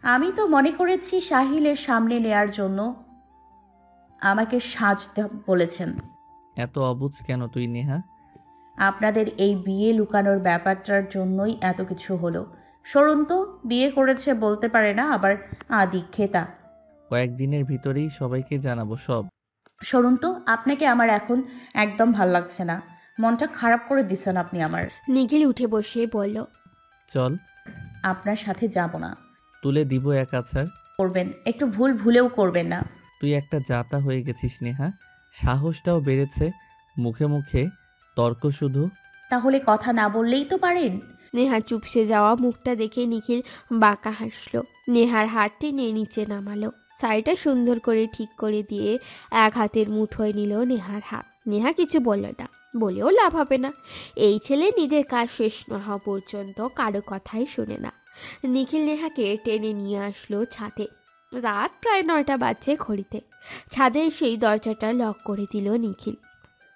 আমি তো মনে করেছি সাহিলের সামনে নেয়ার জন্য আমাকে সাজতে বলেছেন।
এত অবুঝ কেন তুই নেহা?
আপনাদের এই বিয়ে লুকানোর ব্যাপারটার জন্যই এত কিছু হলো। সরুন তো, বিয়ে করেছে বলতে পারে না, আবার আদিক্ষেতা।
কয়েকদিনের ভিতরেই সবাইকে জানাবো সব।
সরুন তো, আপনাকে আমার এখন একদম ভাল লাগছে না। মনটা খারাপ করে দিচ্ছেন আপনি আমার।
নিখিল উঠে বসে বলল,
চল।
আপনার সাথে যাব না।
তুলে দিব এক আছাড়।
করবেন, একটু ভুলেও করবেন না।
তুই একটা জাতা হয়ে গেছিস নেহা, সাহসটাও বেড়েছে। মুখে মুখে তর্ক শুধু।
তাহলে কথা না বললেই তো পারেন।
নেহা চুপসে যাওয়া মুখটা দেখে নিখিল বাঁকা হাসল। নেহার হাত টেনে নিচে নামালো, শাড়িটা সুন্দর করে ঠিক করে দিয়ে এক হাতের মুঠোয় নিল নেহার হাত। নেহা কিছু বলল না, বলেও লাভ হবে না। এই ছেলে নিজের কাজ শেষ না হওয়া পর্যন্ত কারো কথাই শোনে না। নিখিল নেহাকে টেনে নিয়ে আসলো ছাদে। রাত প্রায় 9টা বাজছে ঘড়িতে। ছাদে সেই দরজাটা লক করে দিল নিখিল।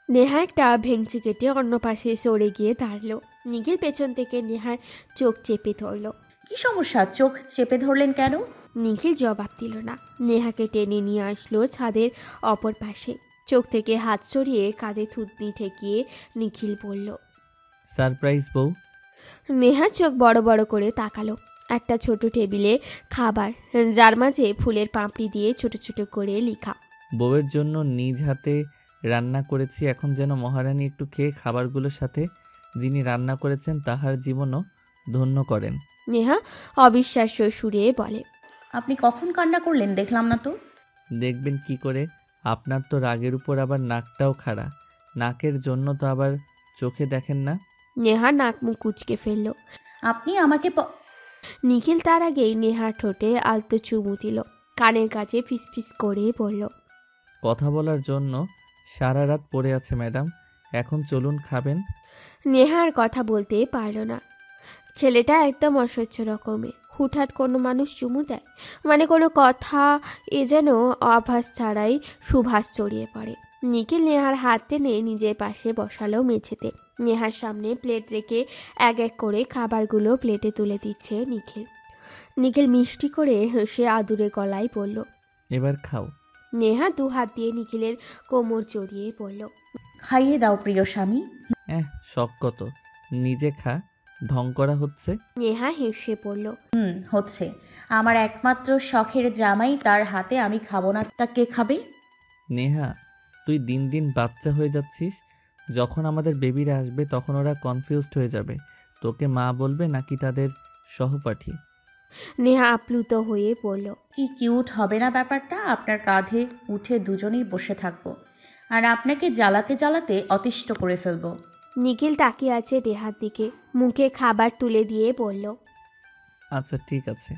নেহা একটা ভেঙচি কেটে অন্য পাশে সরে গিয়ে দাঁড়ালো। নিখিল পেছন থেকে নেহার চোখ চেপে ধরল।
কি সমস্যা, চোখ চেপে ধরলেন কেন?
নিখিল জবাব দিল না। নেহাকে টেনে নিয়ে আসলো ছাদের অপর পাশে। চোখ থেকে হাত সরিয়ে কাঁধে থুতনি ঠেকিয়ে নিখিল বলল,
সারপ্রাইজ বউ।
নেহা চোখ বড় বড় করে তাকালো। একটা ছোট টেবিলে খাবার, যার মাঝে ফুলের পাপড়ি দিয়ে ছোট ছোট করে লেখা।
বউয়ের জন্য নিজ হাতে রান্না করেছি, এখন যেন মহারানী একটু খেয়ে খাবারগুলোর সাথে যিনি রান্না করেছেন তাহার জীবনও ধন্য করেন।
নেহা অবিশ্বাস্য সুরে বলে,
আপনি কখন কান্না করলেন দেখলাম না তো।
দেখবেন কি করে, আপনার তো রাগের উপর আবার নাকটাও খাড়া। নাকের জন্য তো আবার চোখে দেখেন না।
নেহা নাক মুখ কুচকে ফেলল।
আপনি আমাকে
নিখিল তার আগেই নেহার ঠোঁটে আলতো চুমু দিল। কানের কাছে ফিসফিস করে বলল,
কথা বলার জন্য সারা রাত পড়ে আছে ম্যাডাম, এখন চলুন খাবেন।
নেহার কথা বলতে পারল না। ছেলেটা একদম অসহ্য রকমের। হুটহাট কোনো মানুষ চুমু দেয় মানে কোনো কথা, এ যেন আভাস ছাড়াই সুভাষ ছড়িয়ে পড়ে। নিখিল নেহার হাত টেনে নিজের পাশে বসালো মেঝেতে। নেহার সামনে প্লেট রেখে এক এক করে খাবারগুলো প্লেটে তুলে দিচ্ছে নিখিল। নিখিল মিষ্টি করে হেসে আদুরে গলায় বলল,
এবার খাও।
নেহা দু হাত দিয়ে নিখিলের কোমর জড়িয়ে বলল,
খাইয়ে দাও প্রিয় স্বামী।
শখ কত, নিজে খা, ঢং করা হচ্ছে।
নেহা হেসে বলল,
হচ্ছে। আমার একমাত্র শখের জামাই, তার হাতে আমি খাবো না তা কে খাবে?
নেহা, তুই দিন দিন বাচ্চা হয়ে যাচ্ছিস। যখন আমাদের বেবিরা আসবে তখন ওরা কনফিউজড হয়ে যাবে, তোকে মা বলবে নাকি তাদের সহপাঠী।
নেহা আপ্লুত হয়ে বলল,
কি কিউট হবে না ব্যাপারটা। আপনার কাঁধে উঠে দুজনেই বসে থাকবো আর আপনাকে জ্বালাতে জ্বালাতে অতিষ্ঠ করে ফেলবো।
নিখিল তাকিয়ে আছে নেহার দিকে, মুখে খাবার তুলে দিয়ে বলল,
আচ্ছা ঠিক আছে,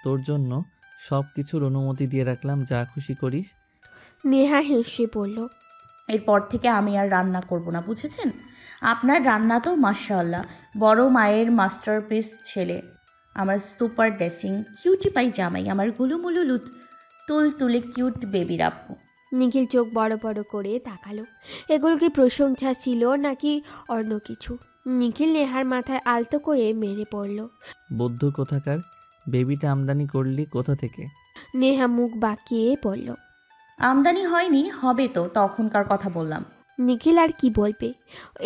তোর জন্য সব কিছুর অনুমতি দিয়ে রাখলাম, যা খুশি করিস।
নেহা হেসে বলল,
এরপর থেকে আমি আর রান্না করব না, বুঝেছেন? আপনার রান্না তো মাশাআল্লাহ, বড় মায়ের মাস্টারপিস ছেলে, আমার সুপার ড্রেসিং কিউটি পাই জামাই, আমার গুলুমুলু তুল তুলে কিউট বেবির আপু।
নিখিল চোখ বড় বড় করে তাকালো। এগুলো কি প্রশংসা ছিল নাকি অন্য কিছু? নিখিল নেহার মাথায় আলতো করে মেরে পড়ল,
বৌদ্ধ কোথাকার, বেবিটা আমদানি করলি কোথা থেকে?
নেহা মুখ বাঁকিয়ে বলল,
আমদানি হয়নি, হবে তো, তখনকার কথা বললাম।
নিখিল আর কি বলবে?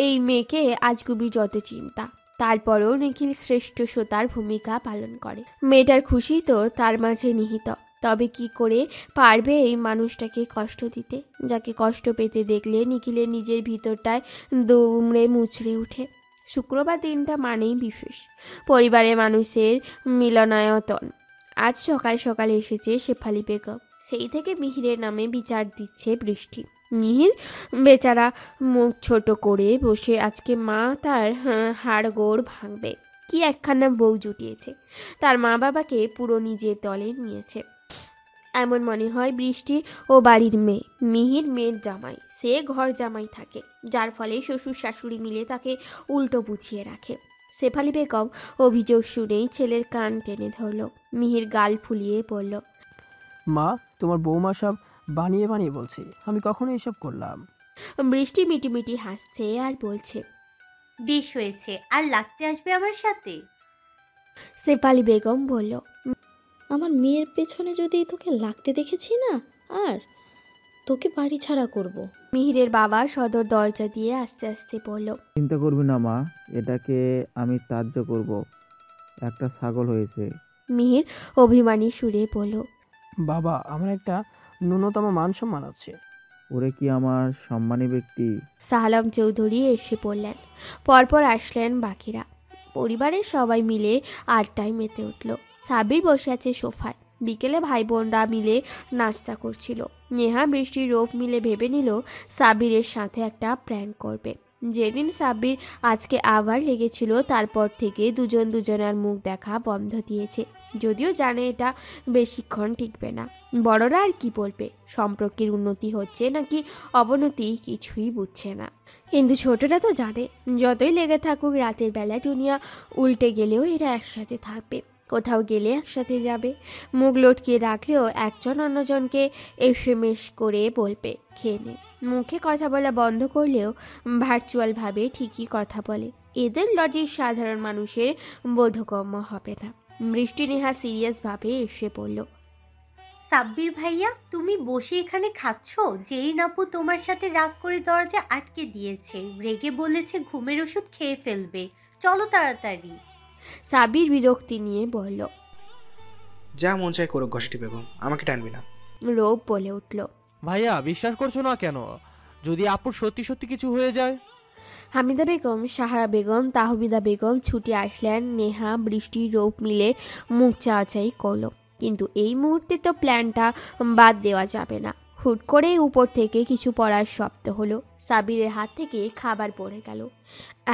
এই মেয়েকে আজগুবি যত চিন্তা, তারপরও নিখিল শ্রেষ্ঠ শ্রোতার ভূমিকা পালন করে। মেয়েটার খুশি তো তার মাঝে নিহিত, তবে কি করে পারবে এই মানুষটাকে কষ্ট দিতে, যাকে কষ্ট পেতে দেখলে নিখিলের নিজের ভিতরটায় দুমড়ে মুচড়ে ওঠে। শুক্রবার দিনটা মানেই বিশেষ, পরিবারের মানুষের মিলনায়তন। আজ সকাল সকাল এসেছে শেফালি বেগম, সেই থেকে মিহিরের নামে বিচার দিচ্ছে বৃষ্টি। মিহির বেচারা মুখ ছোট করে বসে আজকে মা তার হাড়গোড় ভাঙবে। কি একখানা বউ জুটিয়েছে, তার মা বাবাকে পুরো নিজের দলে নিয়েছে। এমন মনে হয় বৃষ্টি ও বাড়ির মেয়ে, মিহির মেয়ের জামাই, সে ঘর জামাই থাকে, যার ফলে শ্বশুর শাশুড়ি মিলে তাকে উল্টো বুঝিয়ে রাখে। শেফালি বেগম অভিযোগ শুনেই ছেলের কান টেনে ধরল। মিহির গাল ফুলিয়ে বলল,
মা, তোমার বৌমা সব বানিয়ে বানিয়ে বলছে, আমি কখনো এসব করলাম?
বৃষ্টি মিটিমিটি হাসছে আর বলছে,
বেশ হয়েছে, আর লাগতে আসবে আমার সাথে।
শেফালি বেগম বলল,
আমার মেয়ের পেছনে যদি তোকে লাগতে দেখেছি না, আর তোকে বাড়ি ছাড়া করব।
মিহিরের বাবা সদর দরজা দিয়ে আস্তে আস্তে বলল,
চিন্তা করবি না মা, এটাকে আমি ত্যায্য করব। একটা ছাগল হয়েছে।
মিহির অভিমানী সুরে বলল,
বাবা, আমার একটা ন্যূনতম মান সম্মান আছে।
ওরে কি আমার সম্মানী ব্যক্তি?
সালাম চৌধুরী এসে পড়লেন। পরপর আসলেন বাকিরা। পরিবারের সবাই মিলে আড্ডায় মেতে উঠল। সাবির বসে আছে সোফায়। বিকেলে ভাই বোনরা মিলে নাস্তা করছিল। নেহা বৃষ্টি রোপ মিলে ভেবে নিল সাবিরের সাথে একটা প্র্যাঙ্ক করবে। যেদিন সাবির আজকে আবার লেগেছিল, তারপর থেকে দুজন দুজনের মুখ দেখা বন্ধ দিয়েছে। যদিও জানে এটা বেশিক্ষণ টিকবে না। বড়রা আর কি বলবে, সম্পর্কের উন্নতি হচ্ছে নাকি অবনতি কিছুই বুঝছে না। কিন্তু ছোটরা তো জানে, যতই লেগে থাকুক, রাতের বেলা দুনিয়া উল্টে গেলেও এরা একসাথে থাকবে, কোথাও গেলে একসাথে যাবে। মুখ লটকিয়ে রাখলেও একজন অন্যজনকে SMS করে বলবে খেয়ে নে। মুখে কথা বলা বন্ধ করলেও ভার্চুয়ালভাবে ঠিকই কথা বলে। এদের লজিক সাধারণ মানুষের বোধগম্য হবে না। বৃষ্টি নেহা সিরিয়াসভাবে এসে পড়ল,
সাব্বির ভাইয়া, তুমি বসে এখানে খাচ্ছ? জেরিন আপু তোমার সাথে রাগ করে দরজা আটকে দিয়েছে, রেগে বলেছে ঘুমের ওষুধ খেয়ে ফেলবে, চলো তাড়াতাড়ি।
সাবির বিরক্তি নিয়ে বলল,
যা মন চায় করুক ঘষিটি বেগম, আমাকে টানবি না।
রৌপ বলে উঠল,
ভাইয়া বিশ্বাস করছো না কেন? যদি আপুর সত্যি সত্যি কিছু হয়ে যায়?
হামিদা বেগম, সাহারা বেগম, তাহমিদা বেগম ছুটে আসলেন। নেহা বৃষ্টি রৌপ মিলে মুখ চাওয়াচাই করলো। কিন্তু এই মুহূর্তে তো প্ল্যানটা বাদ দেওয়া যাবে না। হুট করে উপর থেকে কিছু পড়ার শব্দ হলো। সাবিরের হাত থেকে খাবার পড়ে গেল।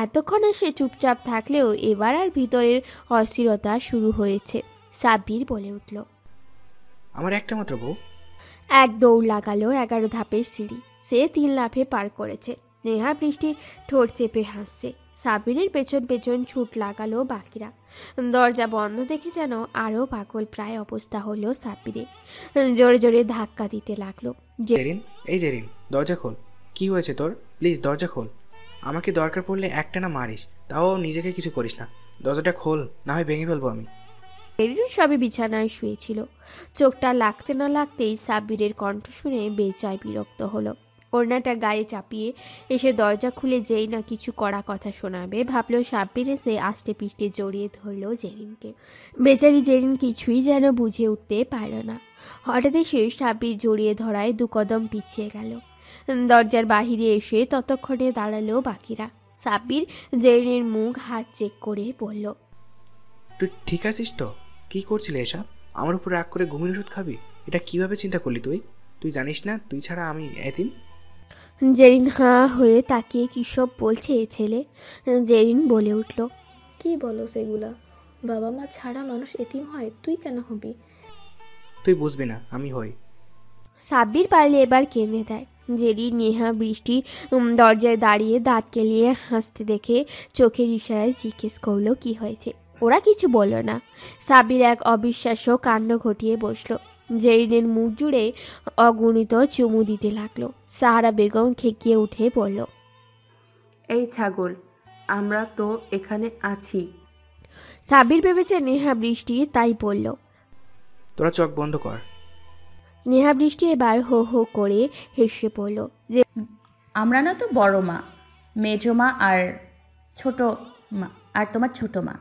এতক্ষণে সে চুপচাপ থাকলেও এবার আর ভিতরের অস্থিরতা শুরু হয়েছে। সাবির বলে উঠল,
আমার একটা মাত্র বউ।
এক দৌড় লাগালো 11 ধাপের সিঁড়ি। সে 3 লাফে পার করেছে। নেহা বৃষ্টি ঠোঁট চেপে হাসছে। সাবিরের পেছন পেছন ছুট লাগালো বাকিরা। দরজা বন্ধ দেখে যেন আরও পাগল প্রায় অবস্থা হলো সাবিরের। জোরে জোরে ধাক্কা দিতে লাগলো।
জেরিন, এই জেরিন, দরজা খোল। কি হয়েছে তোর? প্লিজ দরজা খোল। আমাকে দরকার পড়লে একটা না মারিস, তাও নিজেকে কিছু করিস না। দরজাটা খোল, না হয় ভেঙে ফেলবো আমি।
জেরিন সবে বিছানায় শুয়েছিল। চোখটা লাগতে না লাগতেই সাবিরের কণ্ঠ শুনে বেজায় বিরক্ত হলো। ওড়নাটা গায়ে চাপিয়ে এসে দরজা খুলে যেই না কিছু কড়া কথা শোনাবে ভাবলো, সাব্বির এসে আষ্টে পিষ্টে জড়িয়ে ধরলো জেরিনকে। বেচারি জেরিন কিছুই যেন বুঝে উঠতে পারল না। হঠাৎ এসে সাব্বির জড়িয়ে ধরায় 2 কদম পিছিয়ে গেল। দরজার বাহিরে এসে ততক্ষণে দাঁড়ালো বাকিরা। সাব্বির জেরিনের মুখ হাত চেক করে বলল,
তুই ঠিক আছিস তো? কি করছিলি এসব? আমার উপর রাগ করে ঘুমের ওষুধ খাবি? এটা কিভাবে চিন্তা করলি তুই? তুই জানিস না তুই ছাড়া আমি এতিম?
জেরিন হাঁ হয়ে তাকিয়ে কী সব বলছে এ ছেলে। জেরিন বলে উঠল,
কি বলো সেগুলা? বাবা মা ছাড়া মানুষ এতিম হয়, তুই কেন হবি?
তুই বুঝবি না, আমি হই।
সাব্বির পারলে এবার কেঁদে দেয়। জেরিন নেহা বৃষ্টি দরজায় দাঁড়িয়ে দাঁত কেলিয়ে হাসতে দেখে চোখের ইশারায় জিজ্ঞেস করলো কি হয়েছে। ওরা কিছু বলল না। সাব্বির এক অবিশ্বাস্য কাণ্ড ঘটিয়ে বসলো। জেরিনের মুখ জুড়ে অগণিত চুমু দিতে লাগলো। সাহারা বেগম খেকিয়ে উঠে বলল,
এই ছাগল, আমরা তো এখানে আছি।
সাব্বির ভেবেছে নেহা বৃষ্টি, তাই বলল,
তোরা চোখ বন্ধ কর।
নেহা বৃষ্টি এবার হো হো করে হেসে পড়ল যে,
আমরা না তো বড় মা, মেজো মা আর ছোট মা, আর তোমার ছোট মা।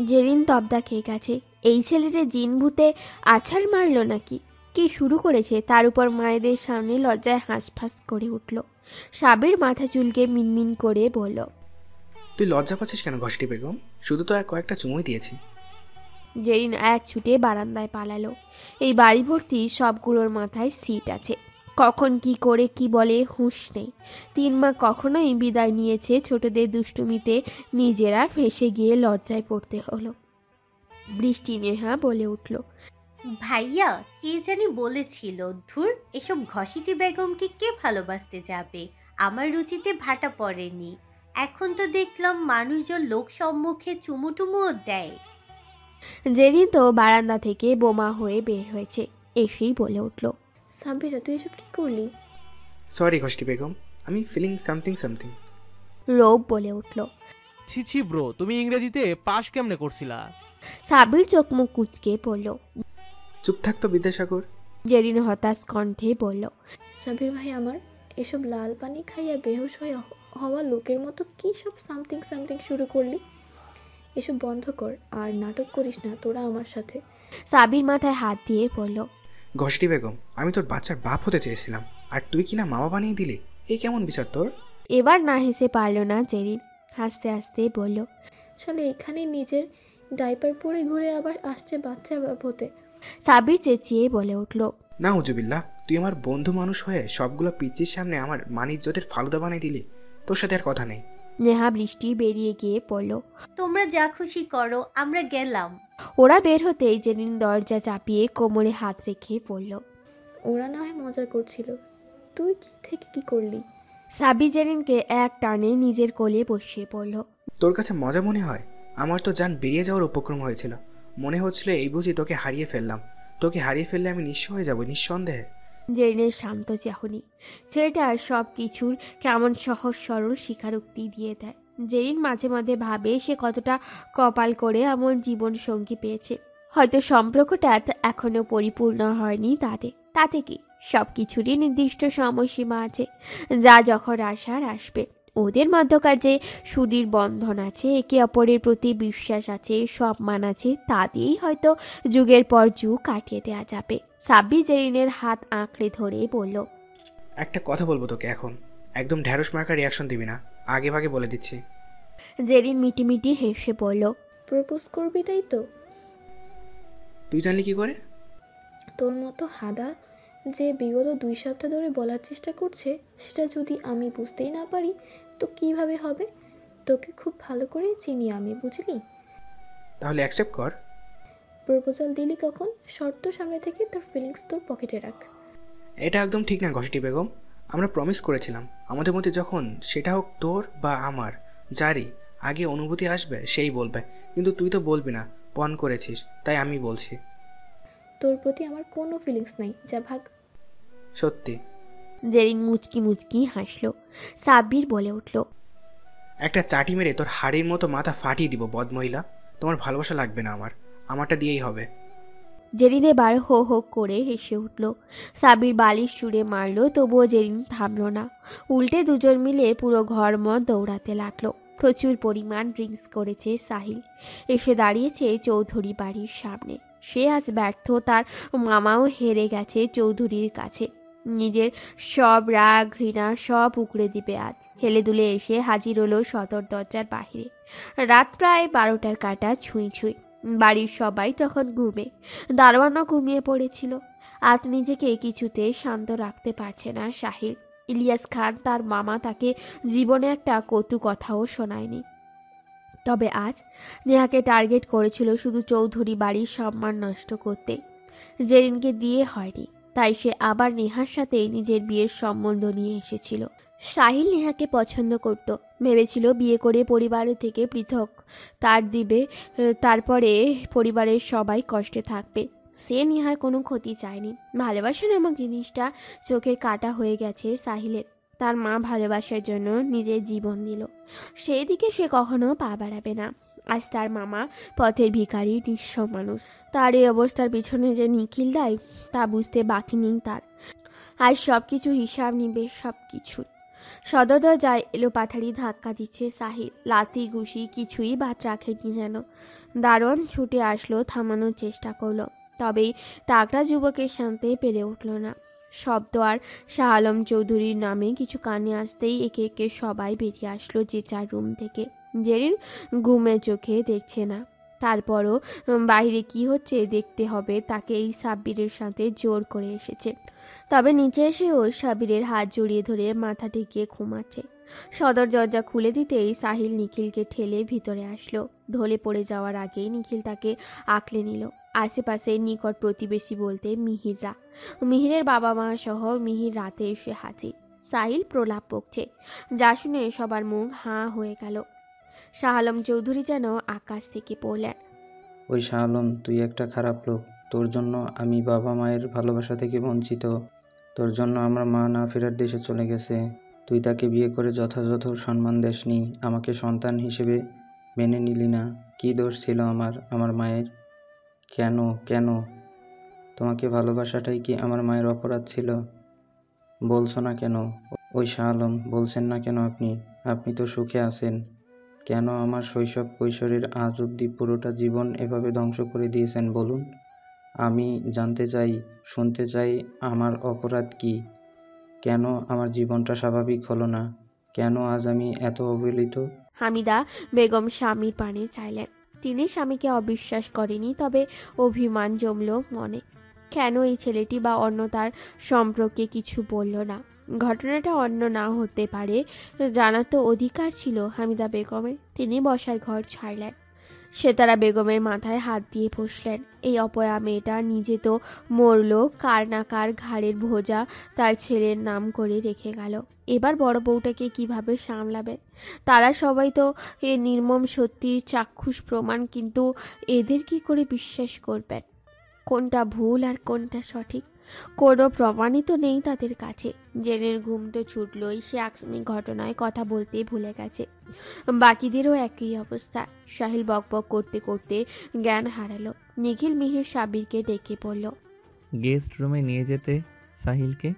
জেরিন তবদা খেয়ে গেছে। এই ছেলেটা জিন ভূতে আছাড় মারল নাকি? কি শুরু করেছে? তার উপর মায়েদের সামনে লজ্জায় হাঁসফাঁস করে উঠল। সাবির মাথা চুলকে মিনমিন করে বলল,
তুই লজ্জা পাচ্ছিস কেন ঘষিটি বেগম? শুধু তো কয়েকটা চুমুই দিয়েছি।
জেরিন এক ছুটে বারান্দায় পালালো। এই বাড়ি ভর্তি সবগুলোর মাথায় সিট আছে। কখন কি করে কি বলে হুঁশ নেই। 3 মা কখনোই বিদায় নিয়েছে ছোটদের দুষ্টুমিতে, নিজেরা ফেঁসে গিয়ে লজ্জায় পড়তে হলো। বৃষ্টি নেহা বলে উঠল,
ভাইয়া, কে জানি বলেছিল, ধুর, এসব ঘসিটি বেগমকে কে ভালোবাসতে যাবে? আমার রুচিতে ভাটা পড়েনি।
এখন তো দেখলাম মানুষজন লোক সম্মুখে চুমুটুমুও দেয়।
জেরিন তো বারান্দা থেকে বোমা হয়ে বের হয়েছে, এসেই বলে উঠল,
সাব্বিরা তুই এসব কি করলি?
সরি ঘষ্টি বেগম, আমি ফিলিং সামথিং সামথিং।
রৌব বলে উঠল,
ছি ছি ব্রো, তুমি ইংরেজিতে পাশ কেমনে করছিলা?
সাব্বির চোখ মুখ কুচকে পড়ল।
চুপ থাকতো বিদ্যাসাগর।
জেরিন হতাশ কণ্ঠে বলল,
সাব্বির ভাই আমার, এসব লাল পানি খাইয়া বেহুশ হয়ে হওয়া লোকের মতো কি সব সামথিং সামথিং শুরু করলি? এসব বন্ধ কর, আর নাটক করিস না তোরা আমার সাথে।
সাবির মাথায় হাত দিয়ে বলল,
ঘষ্টি বেগম, আমি তোর বাচ্চার বাপ হতে চেয়েছিলাম, আর তুই কিনা মামা বানিয়ে দিলি। এই কেমন বিচার তোর?
এবার না হেসে পারল না জেরিন, হাসতে হাসতে বলল,
শালে এখানে নিজের ডাইপার পরে ঘুরে আবার আসছে বাচ্চা বাপ হতে।
সাবির চেঁচিয়ে বলে উঠল,
না উজুবিল্লাহ, তুই আমার বন্ধু মানুষ হয়ে সবগুলো পিচ্চির সামনে আমার মানিজ্জতের ফালুদা বানিয়ে দিলি। তোর সাথে আর কথা নেই।
নেহা বৃষ্টি বেরিয়ে গিয়ে পড়ল,
তোমরা যা খুশি করো, আমরা গেলাম।
ওরা বের হতেই জেরিন দরজা চাপিয়ে কোমরে হাত রেখে পড়ল,
ওরা না হয় মজা করছিল, তুই কি থেকে কি করলি?
সাবি জেরিনকে এক টানে নিজের কোলে বসিয়ে পড়ল।
তোর কাছে মজা মনে হয়? আমার তো জান বেরিয়ে যাওয়ার উপক্রম হয়েছিল। মনে হচ্ছিল এই বুঝি তোকে হারিয়ে ফেললাম। তোকে হারিয়ে ফেললে আমি নিঃস্ব হয়ে যাব নিঃসন্দেহে।
জেরিনের শান্ত চাহনি ছেলেটা সব কিছুর কেমন সহজ সরল স্বীকারোক্তি দিয়ে দেয়। জেরিন মাঝে মাঝে ভাবে সে কতটা কপাল করে এমন জীবন সঙ্গী পেয়েছে। হয়তো সম্পর্কটা এখনো পরিপূর্ণ হয়নি তাতে কি, সব কিছুরই নির্দিষ্ট সময়সীমা আছে, যা যখন আসার আসবে। ওদের মধ্যকার যে সুদীর বন্ধন আছে, একে অপরের প্রতি বিশ্বাস আছে, সম্মান আছে, তা দিয়েই হয়তো যুগের পর যুগ কাটিয়ে দেওয়া যাবে। সাব্বির জেরিনের হাত আঁকড়ে ধরে বলল,
একটা কথা বলবো তোকে, এখন একদম ঢ্যাঁড়স মার্কা রিয়াকশন দিবি না, আগে ভাগে বলে দিচ্ছি।
জেরিন মিটিমিটি হেসে বলল,
প্রপোজ করবি তাই তো?
তুই জানলি কি করে?
তোর মতো হাদা যে বিগত 2 সপ্তাহ ধরে বলার চেষ্টা করছে, সেটা যদি আমি বুঝতেই না পারি তো কিভাবে হবে? তোকে খুব ভালো করে চিনি আমি, বুঝলি?
তাহলে অ্যাকসেপ্ট কর।
প্রপোজাল দিলি কখন? শর্ত সামনে থেকে তোর ফিলিংস তোর পকেটে রাখ।
এটা একদম ঠিক না ঘষ্টি বেগম। আমরা প্রমিস করেছিলাম আমাদের মধ্যে যখন সেটা হোক তোর বা আমার, যারই আগে অনুভূতি আসবে সেই বলবে, কিন্তু তুই তো বলবি না, পণ করেছিস, তাই আমি বলছি।
তোর প্রতি আমার কোনো ফিলিংস নাই, যা ভাগ।
সত্যি?
জেরিন মুচকি মুচকি হাসলো। সাব্বির বলে উঠল,
একটা চাটি মেরে তোর হাড়ির মতো মাথা ফাটিয়ে দিব বদমহিলা। তোমার ভালোবাসা লাগবে না আমারটা দিয়েই হবে।
জেরিন এবার হো হো করে হেসে উঠল। সাব্বির বালিশ ছুঁড়ে মারল, তবুও জেরিন থামল না। উল্টে দুজন মিলে পুরো ঘর মত দৌড়াতে লাগলো। প্রচুর পরিমাণ ড্রিঙ্কস করেছে সাহিল। এসে দাঁড়িয়েছে চৌধুরী বাড়ির সামনে। সে আজ ব্যর্থ, তার মামাও হেরে গেছে চৌধুরীর কাছে। নিজের সব রাগ ঘৃণা সব উকড়ে দিবে আজ। হেলে দুলে এসে হাজির হলো সদর দরজার বাহিরে। রাত প্রায় 12টার কাটা ছুঁই ছুঁই। বাড়ির সবাই তখন ঘুমে, দারোয়ানও ঘুমিয়ে পড়েছিল। আজ নিজেকে কিছুতে শান্ত রাখতে পারছে না সাহিল। ইলিয়াস খান তার মামা তাকে জীবনে একটা কটু কথাও শোনায়নি, তবে আজ নেহাকে টার্গেট করেছিল শুধু চৌধুরী বাড়ির সম্মান নষ্ট করতে। জেরিনকে দিয়ে হয়নি, তাই সে আবার নেহার সাথে নিজের বিয়ের সম্বন্ধ নিয়ে এসেছিল। সাহিল নেহাকে পছন্দ করত, ভেবেছিল বিয়ে করে পরিবারের থেকে পৃথক তার দিবে, তারপরে পরিবারের সবাই কষ্টে থাকবে। সে নেহার কোনো ক্ষতি চায়নি। ভালোবাসা নামক জিনিসটা চোখের কাটা হয়ে গেছে সাহিলের। তার মা ভালোবাসার জন্য নিজের জীবন দিল, সেই দিকে সে কখনো পা বাড়াবে না। আজ তার মামা পথের ভিখারি, নিঃস্ব মানুষ। তার এই অবস্থার পিছনে যে নিখিল দায়ী তা বুঝতে বাকি নেই তার। আজ সব কিছু হিসাব নিবে, সব কিছু। সদর দরজায় এলো পাথারি ধাক্কা দিচ্ছে সাহিল। লাথি ঘুষি কিছুই বাদ রাখেনি যেন। দারোয়ান ছুটে আসলো, থামানোর চেষ্টা করলো, তবেই তাগড়া যুবকের শান্তি পেরে উঠল না। শব্দ আর শাহ আলম চৌধুরীর নামে কিছু কানে আসতেই একে একে সবাই বেরিয়ে আসলো যে যার রুম থেকে। জেরিন ঘুমে চোখে দেখছে না, তারপরও বাইরে কি হচ্ছে দেখতে হবে তাকে এই সাব্বিরের সাথে জোর করে এসেছে। তবে নিচে এসেও সাব্বিরের হাত জড়িয়ে ধরে মাথা টেকিয়ে ঘুমাচ্ছে। সদর দরজা খুলে দিতেই সাহিল নিখিলকে ঠেলে ভিতরে আসলো। ঢলে পড়ে যাওয়ার আগেই নিখিল তাকে আঁকলে নিল। আশেপাশে নিকট প্রতিবেশী বলতে মিহিরের বাবা মা সহ মিহির রাতে এসে হাজির। সাহিল প্রলাপ বকছে, যা শুনে সবার মুখ হাঁ হয়ে গেল। শাহ আলম চৌধুরী যেন আকাশ থেকে পড়লেন।
ওই শাহ আলম, তুই একটা খারাপ লোক। তোর জন্য আমি বাবা মায়ের ভালোবাসা থেকে বঞ্চিত। তোর জন্য আমার মা না ফেরার দেশে চলে গেছে। তুই তাকে বিয়ে করে যথাযথ সম্মান দেসনি, আমাকে সন্তান হিসেবে মেনে নিলি না। কী দোষ ছিল আমার মায়ের? কেন কেন তোমাকে ভালোবাসাটাই কি আমার মায়ের অপরাধ ছিল? বলছো না কেন? ওই শাহ আলম, বলছেন না কেন আপনি? আপনি তো সুখে আছেন, কেন আমার শৈশব কৈশোরের আজ অবধি পুরোটা জীবন এভাবে ধ্বংস করে দিয়েছেন বলুন? আমি জানতে চাই, শুনতে চাই, আমার অপরাধ কি? কেন আমার জীবনটা স্বাভাবিক হলো না? কেন আজ আমি এত অবহেলিত?
হামিদা বেগম স্বামীর পানে চাইলেন। তিনি স্বামীকে অবিশ্বাস করেনি, তবে অভিমান জমল মনে। কেন এই ছেলেটি বা অন্য তার সম্পর্কে কিছু বলল না? ঘটনাটা অন্য না হতে পারে, জানার তো অধিকার ছিল হামিদা বেগমের। তিনি বসার ঘর ছাড়লেন। সেতারা বেগমের মাথায় হাত দিয়ে বসলেন। এই অপয়া মেয়েটা নিজে তো মরল, কার না কার ঘাড়ের ভোজা তার ছেলের নাম করে রেখে গেল। এবার বড় বউটাকে কিভাবে সামলাবে? তারা সবাই তো এ নির্মম সত্যির চাক্ষুষ প্রমাণ, কিন্তু এদের কি করে বিশ্বাস করবেন? কোনটা ভুল আর কোনটা সঠিক কোনো প্রমাণই তো নেই তাদের কাছে। জেনের ঘুম তো ছুটলই, সে আকস্মিক ঘটনায় কথা বলতে ভুলে গেছে। বাকিদেরও একই অবস্থা। সাহিল বকবক করতে করতে জ্ঞান হারালো। নিখিল মিহির সাবিরকে ডেকে পড়ল।
গেস্ট রুমে নিয়ে যেতে সাহিলকে।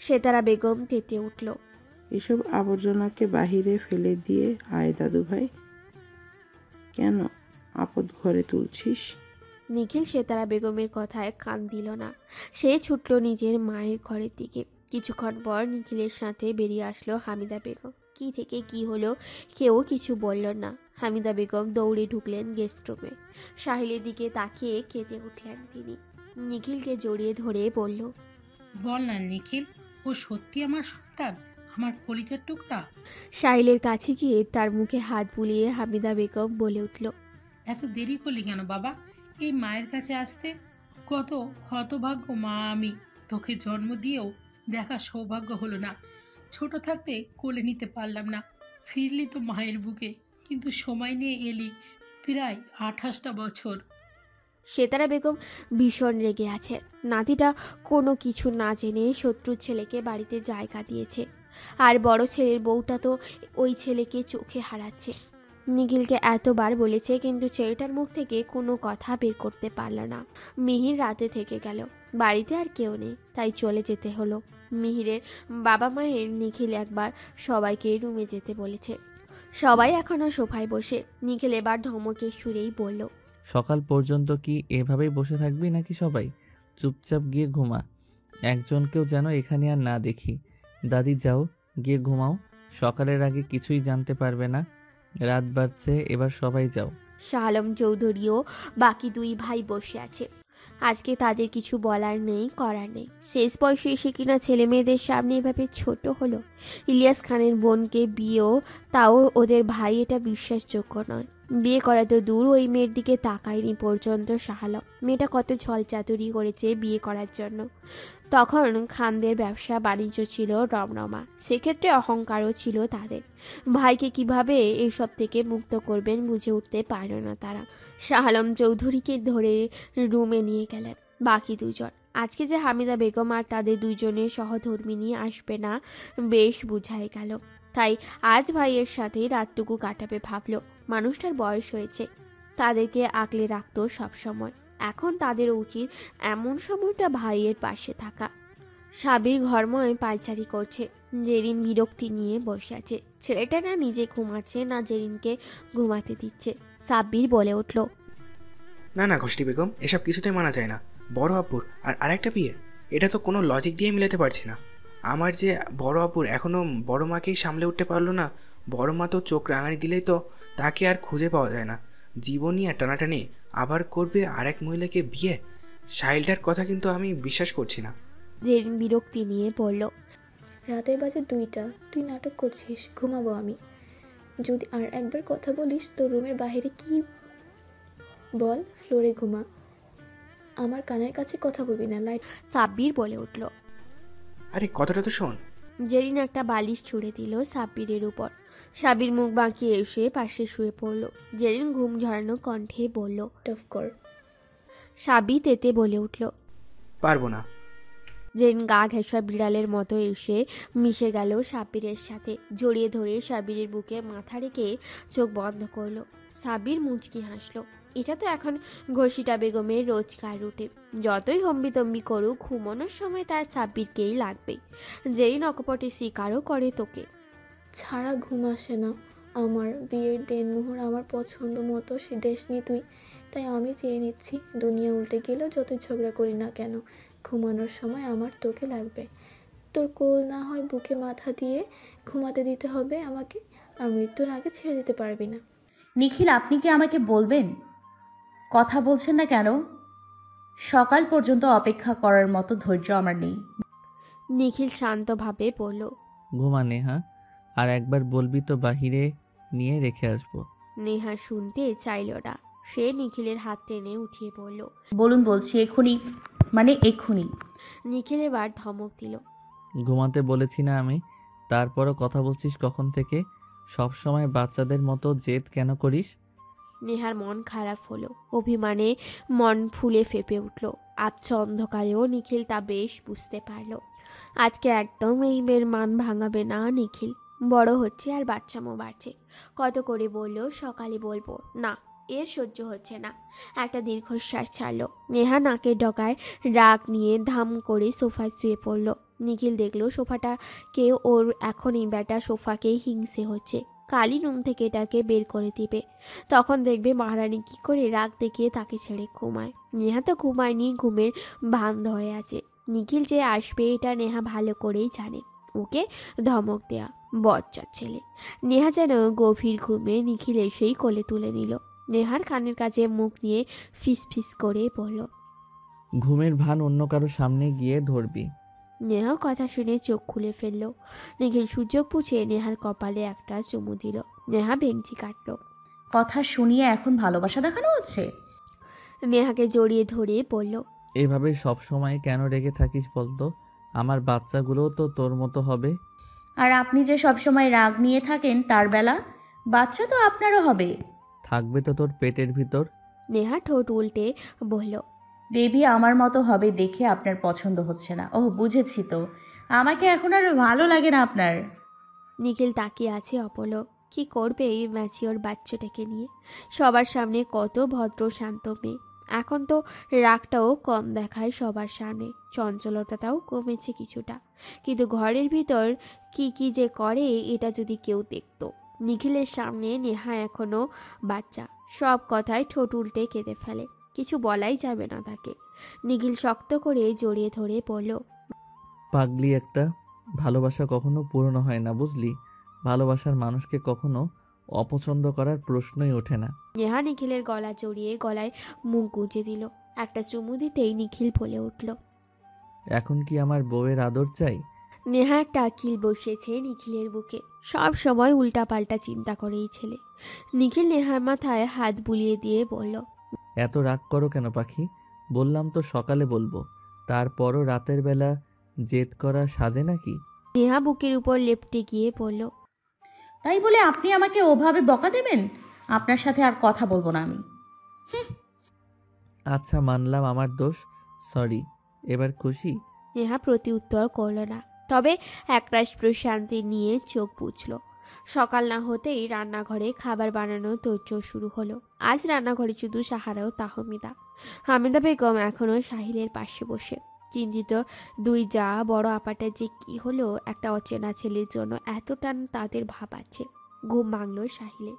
সেতারা বেগম তেতে উঠল।
এসব আবর্জনাকে বাহিরে ফেলে দিয়ে আয় দাদু ভাই। কেন আপদ ঘরে তুলছিস?
নিখিল সেতারা বেগমের কথায় কান দিল না। সে ছুটল নিজের মায়ের ঘরের দিকে। কিছুক্ষণ পর নিখিলের সাথে বেরিয়ে আসলো হামিদা বেগম। কি থেকে কি হলো কেউ কিছু বলল না। হামিদা বেগম দৌড়ে ঢুকলেন গেস্ট রুমে। সাহিলের দিকে তাকিয়ে কেঁদে উঠলেন তিনি। নিখিলকে জড়িয়ে ধরে বলল,
বল না নিখিল, ও সত্যি আমার সন্তান, আমার কলিজার টুকরা?
সাহিলের কাছে গিয়ে তার মুখে হাত বুলিয়ে হামিদা বেগম বলে উঠল,
এত দেরি করলি কেন বাবা এই মায়ের কাছে আসতে? কত হতভাগ্য মা আমি, তোকে জন্ম দিয়েও দেখা সৌভাগ্য হলো না। ছোট থাকতে কোলে নিতে পারলাম না, ফিরলি তো মায়ের বুকে, কিন্তু সময় নিয়ে এলি প্রায় 28টা বছর।
সেতারা বেগম ভীষণ রেগে আছে। নাতিটা কোনো কিছু না জেনে শত্রুর ছেলেকে বাড়িতে জায়গা দিয়েছে, আর বড় ছেলের বউটা তো ওই ছেলেকে চোখে হারাচ্ছে। নিখিলকে এতবার বলেছে, কিন্তু ছেলেটার মুখ থেকে কোনো কথা বের করতে পারল না। মিহির রাতে থেকে গেল, বাড়িতে আর কেউ নেই, তাই চলে যেতে হলো। মিহিরের বাবা মায়ের নিখিল একবার সবাইকে রুমে যেতে বলেছে। সবাই এখনও সোফায় বসে। নিখিল এবার ধমকের সুরেই বলল,
সকাল পর্যন্ত কি এভাবেই বসে থাকবি নাকি? সবাই চুপচাপ গিয়ে ঘুমা, একজনকেও যেন এখানে আর না দেখি। দাদি যাও, গিয়ে ঘুমাও, সকালের আগে কিছুই জানতে পারবে না। রাত বাড়ছে, এবার সবাই যাও।
শাহ আলম চৌধুরীও বাকি দুই ভাই বসে আছে। আজকে তাদের কিছু বলার নেই, করার নেই। শেষ বয়সে এসে কিনা ছেলে মেয়েদের সামনে এভাবে ছোট হলো। ইলিয়াস খানের বোনকে বিয়েও, তাও ওদের ভাই, এটা বিশ্বাসযোগ্য নয়। বিয়ে করা তো দূর, ওই মেয়ের দিকে তাকায়নি পর্যন্ত শাহ আলম। মেয়েটা কত ছল চাতুরি করেছে বিয়ে করার জন্য। তখন খানদের ব্যবসা বাণিজ্য ছিল রমরমা, সেক্ষেত্রে অহংকারও ছিল তাদের। ভাইকে কিভাবে এইসব থেকে মুক্ত করবেন বুঝে উঠতে পারল না তারা। শাহ আলম চৌধুরীকে ধরে রুমে নিয়ে গেলেন বাকি দুজন। আজকে যে হামিদা বেগম আর তাদের দুইজনের সহধর্মিনী আসবে না বেশ বুঝাই গেল, তাই আজ ভাইয়ের সাথে রাতটুকু কাটাবে ভাবল। মানুষটার বয়স হয়েছে, তাদেরকে আগলে রাখতো সবসময়। এখন তাদের উচিত এমন সময়টা ভাইয়ের পাশে থাকা। সাবির ঘরময় পায়চারি করছে। জেরিন বিরক্তি নিয়ে বসে আছে। ছেলেটা না নিজে ঘুমাচ্ছে, না জেরিনকে ঘুমাতে দিচ্ছে। সাব্বির বলে উঠল,
না না ঘষ্টি বেগম, এসব কিছুতেই মানা যায় না। বড় আপুর আর আরেকটা বিয়ে, এটা তো কোনো লজিক দিয়ে মিলাতে পারছি না। আমার যে বড় আপুর এখনও বড় মাকেই সামলে উঠতে পারলো না, বড় মা তো চোখ রাঙানি দিলেই তো তাকে আর খুঁজে পাওয়া যায় না। জীবনই আর টানাটানি আবার করবে আরেক মহিলাকে বিয়ে। সাহিলটার কথা কিন্তু আমি বিশ্বাস করছি না।
জেরিন বিরক্তি নিয়ে বলল,
রাতের বাজে 2টা, তুই নাটক করছিস, ঘুমাবো আমি। যদি আর একবার কথা বলিস তো রুমের বাইরে কি বল, ফ্লোরে ঘুমা, আমার কানের কাছে কথা বলবি না। লাইট।
সাব্বির বলে উঠল,
আরে কথাটা তো শোন।
জেরিন একটা বালিশ ছুঁড়ে দিল সাব্বিরের উপর। সাব্বির মুখ বাঁকিয়ে এসে পাশে শুয়ে পড়ল। জেরিন ঘুম ঝরানো কণ্ঠে বলল,
টফ কর।
সাব্বির তেতে বলে উঠল,
পারবো না।
জেরিন গা ঘেঁষা বিড়ালের মতো এসে মিশে গেল সাব্বিরের সাথে। জড়িয়ে ধরে সাব্বিরের বুকে মাথা রেখে চোখ বন্ধ করলো। সাব্বির মুচকি হাসলো। এটা তো এখন ঘষিটা বেগমের রোজকার রুটিন। যতই হম্বিতম্বি করুক, ঘুমানোর সময় তার সাব্বিরকেই লাগবে। জেরিন অকপটে স্বীকারও করে, তোকে
ছাড়া ঘুম আসে না আমার। বিয়ের দেনমোহর আমার পছন্দ মতো সে দেশ নি তুই, তাই আমি চেয়ে নিচ্ছি দুনিয়া উল্টে গেলেও যতই ঝগড়া করি না কেন, ঘুমানোর সময় আমার তোকে লাগবে। তোর কোল না হয় বুকে মাথা দিয়ে ঘুমাতে দিতে হবে আমাকে, আর মৃত্যুর আগে ছেড়ে দিতে পারবি না।
নিখিল, আপনি কি আমাকে বলবেন কথা বলছেন না কেন? সকাল পর্যন্ত অপেক্ষা করার মতো ধৈর্য আমার নেই।
নিখিল শান্তভাবে বলল,
ঘুমা নেহা, আর একবার বলবি তো বাহিরে নিয়ে রেখে আসবো।
নেহা শুনতে চাইল না। সে নিখিলের হাত টেনে উঠিয়ে বলল,
বলুন, বলছি এক্ষুনি, মানে এক্ষুনি।
নিখিল এবার ধমক দিল,
ঘুমাতে বলেছি না আমি? তারপরও কথা বলছিস কখন থেকে? সব সময় বাচ্চাদের মতো জেদ কেন করিস?
নেহার মন খারাপ হলো। অভিমানে মন ফুলে ফেপে উঠল। আবছা অন্ধকারেও নিখিল তা বেশ বুঝতে পারল। আজকে একদম এই মেয়ের মান ভাঙাবে না নিখিল। বড় হচ্ছে আর বাচ্চামো বাড়ছে। কত করে বলল সকালে বলবো না, এর সহ্য হচ্ছে না। একটা দীর্ঘশ্বাস ছাড়ল। নেহা নাকের ডগায় রাগ নিয়ে ধাম করে সোফায় শুয়ে পড়ল। নিখিল দেখলো সোফাটাকে ওর এখন এই ব্যাটা সোফাকেই হিংসে হচ্ছে। কালি রুম থেকে এটাকে বের করে দিবে। তখন দেখবে মহারানী কি করে রাগ দেখিয়ে তাকে ছেড়ে ঘুমায়। নেহা তো ঘুমায়নি, ঘুমের ভান ধরে আছে। নিখিল যে আসবে এটা নেহা ভালো করেই জানে। ওকে ধমক দেয়া বজ্জাত ছেলে। নেহা যেন গভীর ঘুমে। নিখিল এসেই কোলে তুলে নিল। নেহার কানের কাছে মুখ নিয়ে ফিস ফিস করে বলল,
ঘুমের ভান অন্য কারো সামনে গিয়ে ধরবি।
নেহা কথা শুনে চোখ খুলে ফেলল। নিখিল সুযোগ বুঝে নেহার কপালে একটা চুমু দিল। নেহা বেঞ্চি কাটল।
কথা শুনিয়ে এখন ভালোবাসা দেখানো হচ্ছে?
নেহাকে জড়িয়ে ধরে বলল,
এভাবে সব সময় কেন রেগে থাকিস বলতো? আমার বাচ্চাগুলোও তো তোর মতো হবে।
আর আপনি যে সব সময় রাগ নিয়ে থাকেন, তার বেলা বাচ্চা তো আপনারও হবে।
থাকবে তো তোর পেটের ভিতর।
নেহা ঠোঁট উল্টে বলল,
বেবি আমার মতো হবে দেখে আপনার পছন্দ হচ্ছে না। ওহ, বুঝেছি তো, আমাকে এখন আর ভালো লাগে না আপনার।
নিখিল তাকিয়ে আছে অপলক। কি করবে এই ম্যাচিওর বাচ্চাটাকে নিয়ে? সবার সামনে কত ভদ্র শান্ত মেয়ে। এখন তো রাগটাও কম দেখায় সবার সামনে। চঞ্চলতাটাও কমেছে কিছুটা। কিন্তু ঘরের ভিতর কি কি যে করে এটা যদি কেউ দেখত। নিখিলের সামনে নেহা এখনো বাচ্চা। সব কথায় ঠোঁট উল্টে কেঁদে ফেলে। কিছু বলাই যাবে না তাকে। নিখিল শক্ত করে জড়িয়ে ধরে বলল,
পাগলি একটা। ভালোবাসা কখনো পুরনো হয় না, বুঝলি? ভালোবাসার মানুষকে কখনো অপছন্দ করার প্রশ্নই ওঠে না।
নেহা নিখিলের গলা জড়িয়ে গলায় মুখ গুঁজে দিল। একটা চুমু দিতেই নিখিল বলে উঠল,
এখন কি আমার বউয়ের আদর চাই?
নেহা একটা কিল বসেছে নিখিলের বুকে। সব সময় উল্টাপাল্টা চিন্তা করে এই ছেলে। নিখিল নেহার মাথায় হাত বুলিয়ে দিয়ে বলল,
এত রাগ করো কেন পাখি? বললাম তো সকালে বলবো। তারপরও রাতের বেলা জেদ করা সাজে নাকি?
নেহা বুকের উপর লেপটে গিয়ে বলল,
তাই বলে আপনি আমাকে ওভাবে বকা দেবেন? আপনার সাথে আর কথা বলবো না আমি।
আচ্ছা, মানলাম আমার দোষ, সরি। এবার খুশি?
নেহা প্রতি উত্তর করল না, তবে একরাশ প্রশান্তি নিয়ে চোখ বুঝল। সকাল না হতেই রান্নাঘরে খাবার বানানো তোড়জোড় শুরু হলো। আজ রান্নাঘরে শুধু সাহারা ও তাহমিদা। হামিদা বেগম এখনো সাহিলের পাশে বসে চিন্তিত। দুই যা বড় আপাটা যে কি হলো, একটা অচেনা ছেলের জন্য এত টান তাদের ভাবাচ্ছে। ঘুম ভাঙল সাহিলের।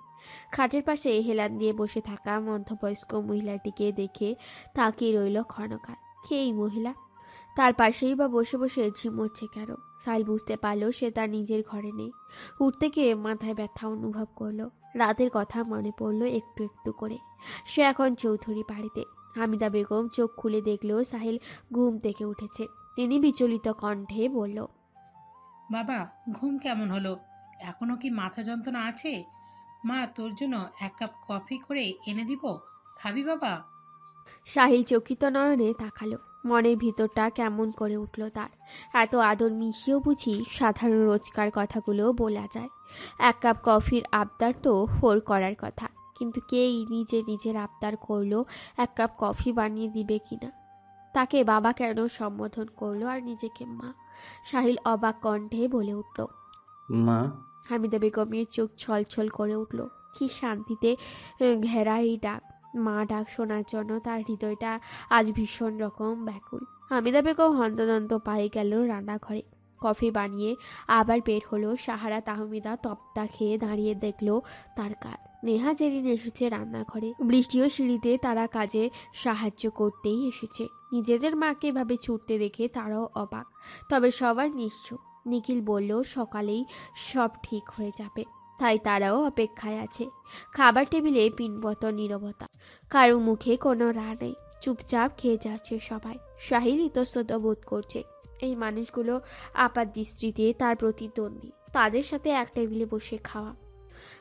খাটের পাশে হেলান দিয়ে বসে থাকা মধ্যবয়স্ক মহিলাটিকে দেখে তাকিয়ে রইল ক্ষণকাল। কে এই মহিলা? তার পাশেই বা বসে বসে ঝিমোচ্ছে কেন? সাহিল বুঝতে পারল সে তার নিজের ঘরে নেই। উঠতে গিয়ে মাথায় ব্যথা অনুভব করলো। রাতের কথা মনে পড়ল একটু একটু করে। সে এখন চৌধুরী বাড়িতে। হামিদা বেগম চোখ খুলে দেখলো সাহিল ঘুম থেকে উঠেছে। তিনি বিচলিত কণ্ঠে বলল,
বাবা, ঘুম কেমন হলো? এখনো কি মাথা যন্ত্রণা আছে? মা, তোর জন্য 1 কাপ কফি করে এনে দিব, খাবি বাবা?
সাহিল চকিত নয়নে তাকালো। মনের ভিতরটা কেমন করে উঠল তার। এত আদর মিশিয়েও বুঝি সাধারণ রোজকার কথাগুলো বলা যায়। 1 কাপ কফির আবদার তো হোর করার কথা, কিন্তু কেই নিজের আবদার করলো 1 কাপ কফি বানিয়ে দিবে কিনা। তাকে বাবা কেন সম্বোধন করলো আর নিজেকে মা? সাহিল অবাক কণ্ঠে বলে উঠল,
মা।
হামিদা বেগমের চোখ ছলছল করে উঠল। কি শান্তিতে ঘেরা এই ডাক। মা ডাক শোনার জন্য তার হৃদয়টা আজ ভীষণ রকম ব্যাকুল। হামিদা বেগম হন্তদন্ত পায়ে গেল রান্নাঘরে। কফি বানিয়ে আবার বের হলো সাহারা। তাহমিদা তপ্তা খেয়ে দাঁড়িয়ে দেখলো তার কাজ। নেহা জেরিন এসেছে রান্নাঘরে। বৃষ্টিও সিঁড়িতে তারা কাজে সাহায্য করতেই এসেছে। নিজেদের মাকে এভাবে ছুটতে দেখে তারাও অবাক, তবে সবাই নিশ্চুপ। নিখিল বলল সকালেই সব ঠিক হয়ে যাবে, তাই তারাও অপেক্ষায় আছে। খাবার টেবিলে পিনপতন নীরবতা, কারো মুখে কোনো রা নেই। চুপচাপ খেয়ে যাচ্ছে সবাই। সাহিল ইতস্তত বোধ করছে। এই মানুষগুলো আপাত দৃষ্টিতে তার প্রতিদ্বন্দ্বী, তাদের সাথে এক টেবিলে বসে খাওয়া।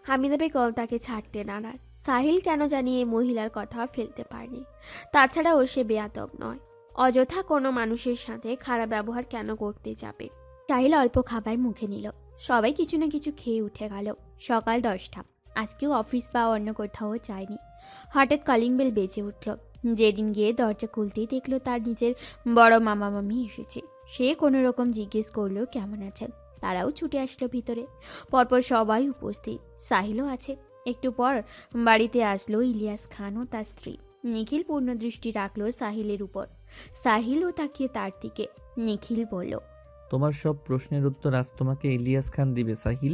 হামিদা বেগম তাকে ছাড়তে নারাজ। সাহিল কেন জানি এই মহিলার কথা ফেলতে পারেনি। তাছাড়াও সে বেয়াদব নয়, অযথা কোনো মানুষের সাথে খারাপ ব্যবহার কেন করতে যাবে। সাহিল অল্প খাবার মুখে নিল। সবাই কিছু না কিছু খেয়ে উঠে গেল। সকাল 10টা। আজকেও অফিস বা অন্য কোথাও যায়নি। হঠাৎ কলিং বেল বেজে উঠল। যেদিন গিয়ে দরজা খুলতেই দেখলো তার নিজের বড় মামা মামি এসেছে। সে কোনো রকম জিজ্ঞেস করলো কেমন আছেন। তারাও ছুটে আসলো ভিতরে। পরপর সবাই উপস্থিত, সাহিলও আছে। একটু পর বাড়িতে আসলো ইলিয়াস খান ও তার স্ত্রী। নিখিল পূর্ণ দৃষ্টি রাখলো সাহিলের উপর। সাহিলও তাকিয়ে তার দিকে। নিখিল বলল,
তোমার সব প্রশ্নের উত্তর আজ তোমাকে ইলিয়াস খান দিবে সাহিল।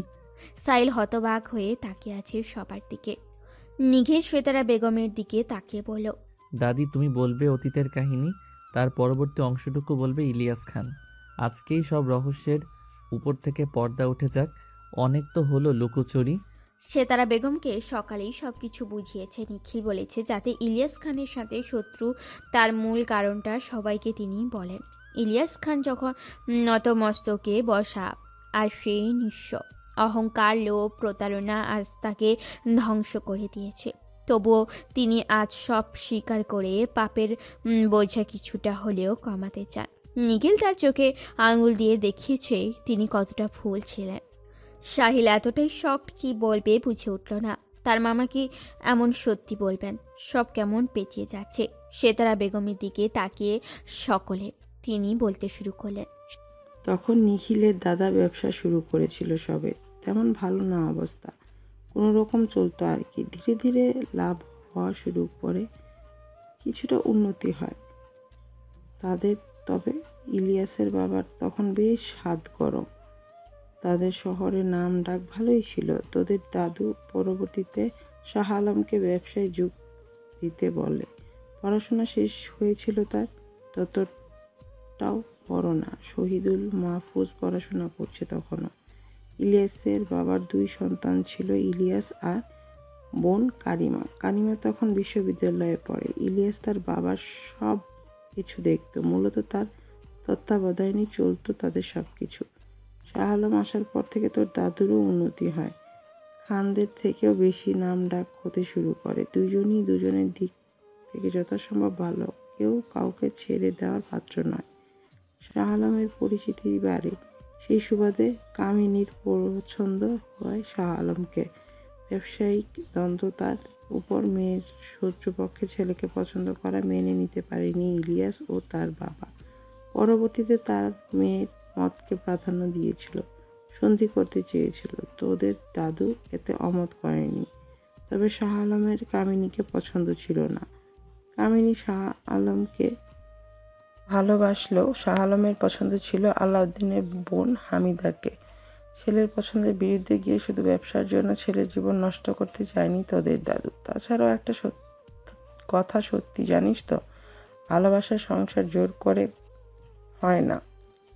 সাহিল হতবাক হয়ে তাকিয়ে আছে সবার দিকে। নিখিল শ্বেতারা বেগমের দিকে তাকিয়ে বলল,
দাদি তুমি বলবে অতীতের কাহিনী, তার পরবর্তী অংশটুকু বলবে ইলিয়াস খান। আজকেই সব রহস্যের উপর থেকে পর্দা উঠে যাক। অনেক তো হলো লুকোচুরি।
শ্বেতারা বেগমকে সকালেই সবকিছু বুঝিয়েছে নিখিল। বলেছে যাতে ইলিয়াস খানের সাথে শত্রু, তার মূল কারণটা সবাইকে তিনি বলেন। ইলিয়াস খান যখন নতমস্তকে বসা, আর সেই নিঃস্ব অহংকার, লোভ, প্রতারণা আজ তাকে ধ্বংস করে দিয়েছে। তবুও তিনি আজ সব স্বীকার করে পাপের বোঝা কিছুটা হলেও কমাতে চান। নিখিল তার চোখে আঙুল দিয়ে দেখিয়েছে তিনি কতটা ভুল ছিলেন। সাহিল এতটাই শকড, কি বলবে বুঝে উঠল না। তার মামা কি এমন সত্যি বলবেন? সব কেমন পেঁচিয়ে যাচ্ছে। শ্বেতারা বেগমের দিকে তাকিয়ে সকলে তিনি বলতে শুরু করলেন,
তখন নিখিলের দাদা ব্যবসা শুরু করেছিল সবে। তেমন ভালো না অবস্থা, কোনো রকম চলতো আর কি। ধীরে ধীরে লাভ হওয়া শুরু করে, কিছুটা উন্নতি হয় তাদের। তবে ইলিয়াসের বাবার তখন বেশ হাত গরম। তাদের শহরের নাম ডাক ভালোই ছিল। তোদের দাদু পরবর্তীতে শাহ আলমকে ব্যবসায় যোগ দিতে বলে। পড়াশোনা শেষ হয়েছিল তার, ততটাও বড় না। শহীদুল মাহফুজ পড়াশোনা করছে তখনও। ইলিয়াসের বাবার 2 সন্তান ছিল, ইলিয়াস আর বোন কারিমা। কারিমা তখন বিশ্ববিদ্যালয়ে পড়ে। ইলিয়াস তার বাবার সব কিছু দেখত, মূলত তার তত্ত্বাবধানেই চলতো তাদের সব কিছু। শাহ আলম আসার পর থেকে তোর দাদুরও উন্নতি হয়, খানদের থেকেও বেশি নাম ডাক হতে শুরু করে। দুজনই দুজনের দিক থেকে যথাসম্ভব ভালো, কেউ কাউকে ছেড়ে দেওয়ার পাত্র নয়। শাহ আলমের পরিচিতি বাড়ে, সেই সুবাদে কামিনীর পছন্দ হয় শাহ আলমকে। ব্যবসায়িক দ্বন্দ্ব তার উপর মেয়ের শত্রুপক্ষের ছেলেকে পছন্দ করা মেনে নিতে পারেনি ইলিয়াস ও তার বাবা। পরবর্তীতে তার মেয়ের মতকে প্রাধান্য দিয়েছিল, সন্ধি করতে চেয়েছিল। তোদের দাদু এতে অমত করেনি। তবে শাহ আলমের কামিনীকে পছন্দ ছিল না। কামিনী শাহ আলমকে ভালোবাসলেও শাহ আলমের পছন্দ ছিল আলাউদ্দিনের বোন হামিদাকে। ছেলের পছন্দের বিরুদ্ধে গিয়ে শুধু ব্যবসার জন্য ছেলের জীবন নষ্ট করতে চায়নি তোদের দাদু। তাছাড়াও একটা কথা সত্যি জানিস তো, ভালোবাসার সংসার জোর করে হয় না।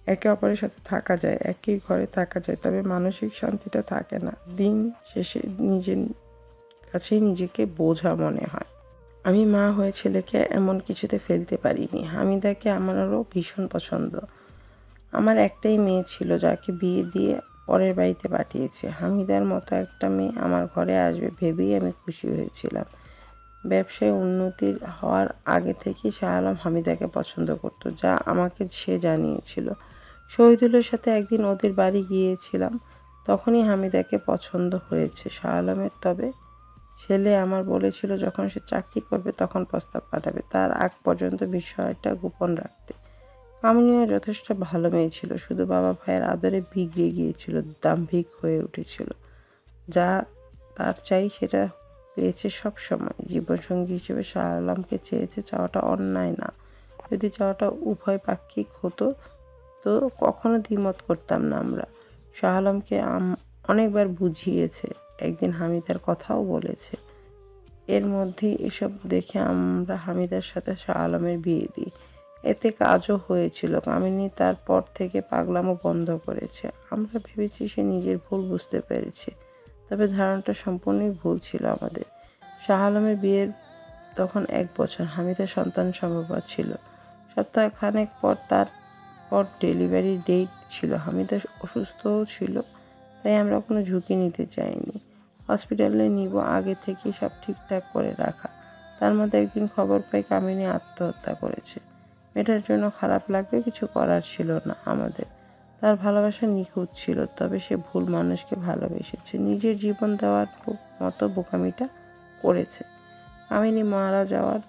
একে অপরের সাথে থাকা যায়, একই ঘরে থাকা যায়, তবে মানসিক শান্তিটা থাকে না। দিন শেষে নিজের কাছেই নিজেকে বোঝা মনে হয়। আমি মা হয়ে ছেলেকে এমন কিছুতে ফেলতে পারিনি। হামিদাকে আমারও ভীষণ পছন্দ। আমার একটাই মেয়ে ছিল, যাকে বিয়ে দিয়ে পরের বাড়িতে পাঠিয়েছে। হামিদার মতো একটা মেয়ে আমার ঘরে আসবে ভেবেই আমি খুশি হয়েছিলাম। ব্যবসায় উন্নতির হওয়ার আগে থেকেই শাহ আলম হামিদাকে পছন্দ করত, যা আমাকে সে জানিয়েছিল। শহীদুলের সাথে একদিন ওদের বাড়ি গিয়েছিলাম, তখনই হামিদাকে পছন্দ হয়েছে শাহ আলমের। তবে ছেলে আমার বলেছিল যখন সে চাকরি করবে তখন প্রস্তাব পাঠাবে, তার আগ পর্যন্ত বিষয়টা গোপন রাখতে। কামিনীও যথেষ্ট ভালো মেয়ে ছিল, শুধু বাবা ভাইয়ের আদরে বিগড়ে গিয়েছিল, দাম্ভিক হয়ে উঠেছিল। যা তার চাই সেটা পেয়েছে সব সময়। জীবনসঙ্গী হিসেবে শাহ আলমকে চেয়েছে, চাওয়াটা অন্যায় না। যদি চাওয়াটা উভয় পাক্ষিক হতো তো কখনো দ্বিমত করতাম না আমরা। শাহ আলমকে অনেকবার বুঝিয়েছে, একদিন হামিদার কথাও বলেছে। এর মধ্যেই এসব দেখে আমরা হামিদার সাথে শাহ আলমের বিয়ে দিই। এতে কাজও হয়েছিল। কামিনী তারপর থেকে পাগলামো বন্ধ করেছে। আমরা ভেবেছি সে নিজের ভুল বুঝতে পেরেছে, তবে ধারণাটা সম্পূর্ণই ভুল ছিল আমাদের। শাহ আলমের বিয়ের তখন 1 বছর। হামিদার সন্তান সম্ভবত ছিল। সপ্তাহখানেক পর ডেলিভারি ডেট ছিল। হামিদা অসুস্থও ছিল, তাই আমরা কোনো ঝুঁকি নিতে চাইনি। হসপিটালে নিব আগে থেকেই সব ঠিকঠাক করে রাখা। তার মধ্যে একদিন খবর পাই কামিনী আত্মহত্যা করেছে। মেয়েটার জন্য খারাপ লাগলেও কিছু করার ছিল না আমাদের। তার ভালোবাসা নিখুঁত ছিল, তবে সে ভুল মানুষকে ভালোবেসেছে, নিজের জীবন দেওয়ার মতো বোকামিটা করেছে। কামিনী মারা যাওয়ার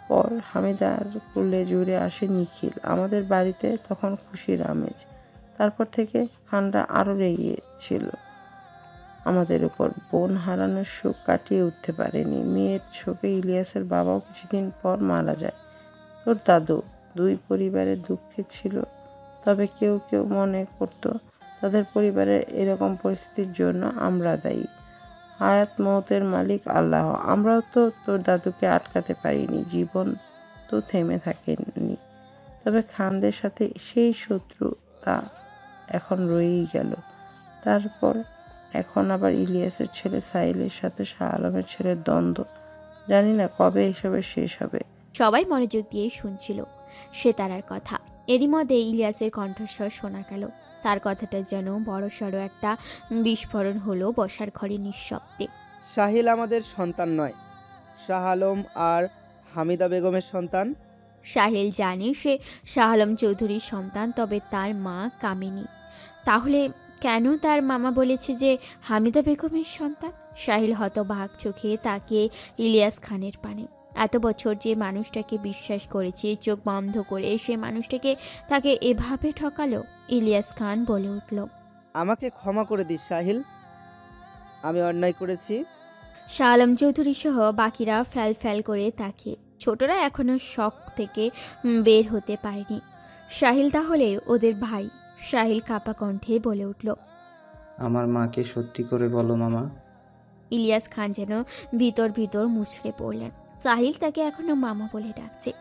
পর হামিদার কুলে জুড়ে আসে নিখিল। আমাদের বাড়িতে তখন খুশির আমেজ। তারপর থেকে খানরা আরও রেগেছিল আমাদের উপর। বোন হারানোর শোক কাটিয়ে উঠতে পারেনি। মেয়ের শোকে ইলিয়াসের বাবাও কিছুদিন পর মারা যায়। তোর দাদু 2 পরিবারের দুঃখে ছিল, তবে কেউ কেউ মনে করত তাদের পরিবারের এরকম পরিস্থিতির জন্য আমরা দায়ী। হায়াত মৌতের মালিক আল্লাহ। আমরাও তো তোর দাদুকে আটকাতে পারিনি, জীবন তো থেমে থাকেনি। তবে খানদের সাথে সেই শত্রুতা এখন রয়েই গেল। তারপর এখন আবার ইলিয়াসের ছেলে সাইলের সাথে শাহ আলমের ছেলের দ্বন্দ্ব। জানি না কবে এসবের শেষ হবে।
সবাই মনোযোগ দিয়ে শুনছিল সে তারার কথা। এরই মধ্যে ইলিয়াসের কণ্ঠস্বর শোনা গেল। তার কথাটা যেন বড়সড় একটা বিস্ফোরণ হলো বসার ঘরে নিঃশব্দে।
সাহিল আমাদের সন্তান নয়, শাহ আলম আর হামিদা বেগমের সন্তান।
সাহিল জানে সে শাহ আলম চৌধুরীর সন্তান, তবে তার মা কামিনী। তাহলে কেন তার মামা বলেছে যে হামিদা বেগমের সন্তান? সাহিল হতবাক চোখে তাকিয়ে ইলিয়াস খানের পানে। এত বছর যে মানুষটাকে বিশ্বাস করেছে, চোখ বন্ধ করে সে মানুষটাকে তাকে এভাবে ঠকালো। ইলিয়াস খান বলে উঠল,
আমাকে ক্ষমা করে দিস সাহিল, আমি অন্যায় করেছি।
শাহ আলম চৌধুরী সহ বাকিরা ফ্যাল ফ্যাল করে তাকিয়ে। ছোটরা এখনো শক থেকে বের হতে পারেনি। সাহিল তাহলে ওদের ভাই? সাহিল কাপা কণ্ঠে বলে উঠল,
আমার মাকে সত্যি করে বলো মামা।
ইলিয়াস খান যেন ভিতর ভিতর মুচড়ে পড়লেন। সাহিল তাকে এখনো মামা বলে ডাকছে।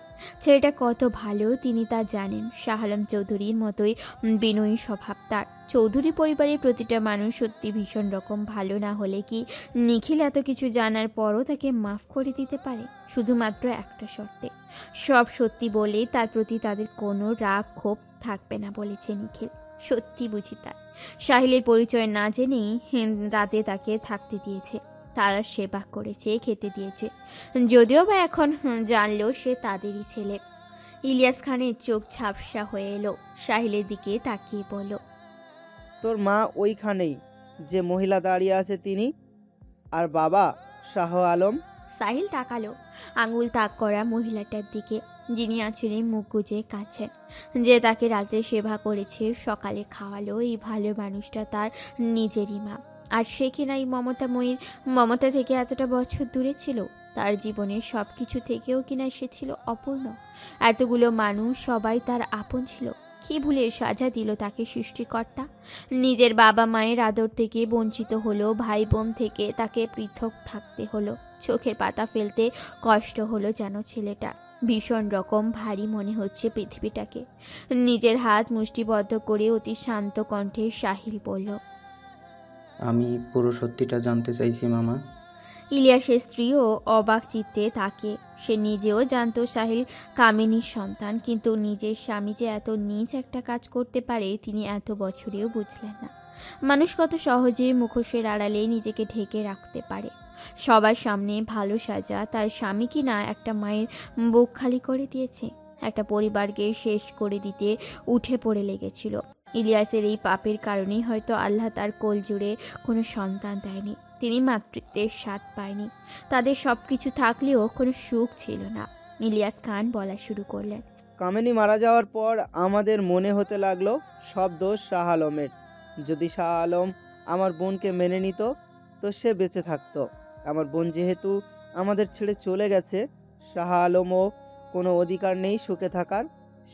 ছেলেটা কত ভালো তিনি তা জানেন। শাহ আলম চৌধুরীর মতোই বিনয়ী স্বভাব তার। চৌধুরী পরিবারের প্রতিটা মানুষ সত্যি ভীষণ রকম ভালো না হলে কি নিখিল এত কিছু জানার পরও তাকে মাফ করে দিতে পারে? শুধুমাত্র একটা শর্তে, সব সত্যি বলে তার প্রতি তাদের কোনো রাগ ক্ষোভ থাকবে না বলেছে নিখিল। সত্যি বুঝি তার। সাহিলের পরিচয় না জেনেই রাতে তাকে থাকতে দিয়েছে, তারা সেবা করেছে, খেতে দিয়েছে, যদিও বা এখন জানলো সে তাদেরই ছেলে। ইলিয়াস খানের চোখ ঝাপসা হয়ে এলো। সাহিলের দিকে তাকিয়ে বলল,
তোর মা ওইখানেই, যে মহিলা দাঁড়িয়ে আছে তিনি, আর বাবা শাহ আলম।
সাহিল তাকালো আঙুল তাক করা মহিলাটার দিকে, যিনি আঁচলে মুখ গুজে কাঁদছেন, যে তাকে রাতে সেবা করেছে, সকালে খাওয়ালো। এই ভালো মানুষটা তার নিজেরই মা। আর সে কিনা এই মমতা থেকে এতটা বছর দূরে ছিল। তার জীবনের সব কিছু থেকেও কিনা সে ছিল অপূর্ণ। এতগুলো মানুষ সবাই তার আপন ছিল। কি ভুলে সাজা দিল তাকে সৃষ্টিকর্তা? নিজের বাবা মায়ের আদর থেকে বঞ্চিত হলো, ভাই বোন থেকে তাকে পৃথক থাকতে হলো। চোখের পাতা ফেলতে কষ্ট হলো যেন ছেলেটা। ভীষণ রকম ভারী মনে হচ্ছে পৃথিবীটাকে। নিজের হাত মুষ্টিবদ্ধ করে অতি শান্ত কণ্ঠে সাহিল বলল,
আমি পুরো সত্যিটা জানতে চাইছি মামা।
ইলিয়াসের স্ত্রীও অবাক চিত্তে তাকে। সে নিজেও জানতো সাহিল কামিনীর সন্তান, কিন্তু নিজের স্বামী যে এত নীচ একটা কাজ করতে পারে তিনি এত বছরেও বুঝলেন না। মানুষ কত সহজে মুখোশের আড়ালে নিজেকে ঢেকে রাখতে পারে। সবার সামনে ভালো সাজা তার স্বামী কি না একটা মায়ের বুক খালি করে দিয়েছে, একটা পরিবারকে শেষ করে দিতে উঠে পড়ে লেগেছিল। ইলিয়াসের এই পাপের কারণেই হয়তো আল্লাহ তার কোল জুড়ে কোনো সন্তান দেয়নি। তিনি মাতৃত্বের স্বাদ পায়নি। তাদের সব কিছু থাকলেও কোনো সুখ ছিল না। ইলিয়াস খান বলা শুরু করলেন,
কামিনী মারা যাওয়ার পর আমাদের মনে হতে লাগলো সব দোষ শাহ আলমের। যদি শাহ আলম আমার বোনকে মেনে নিত তো সে বেঁচে থাকতো। আমার বোন যেহেতু আমাদের ছেড়ে চলে গেছে, শাহ আলমও কোনো অধিকার নেই সুখে থাকার।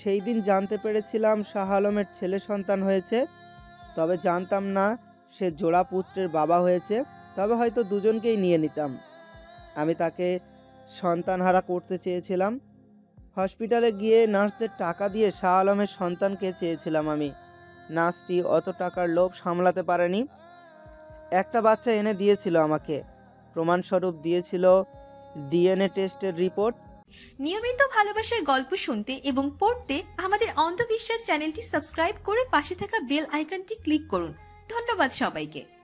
সেই দিন জানতে পেরেছিলাম শাহ আলমের ছেলে সন্তান হয়েছে, তবে জানতাম না সে জোড়া পুত্রের বাবা হয়েছে। তবে হয়তো দুজনকেই নিয়ে নিতাম। আমি তাকে সন্তানহারা করতে চেয়েছিলাম। হসপিটালে গিয়ে নার্সদের টাকা দিয়ে শাহ আলমের সন্তানকে চেয়েছিলাম আমি। নার্সটি অত টাকার লোভ সামলাতে পারেনি, একটা বাচ্চা এনে দিয়েছিল আমাকে। প্রমাণস্বরূপ দিয়েছিল ডিএনএ টেস্টের রিপোর্ট।
নিয়মিত ভালোবাসার গল্প শুনতে এবং পড়তে আমাদের অন্ধবিশ্বাস চ্যানেলটি সাবস্ক্রাইব করে পাশে থাকা বেল আইকনটি ক্লিক করুন। ধন্যবাদ সবাইকে।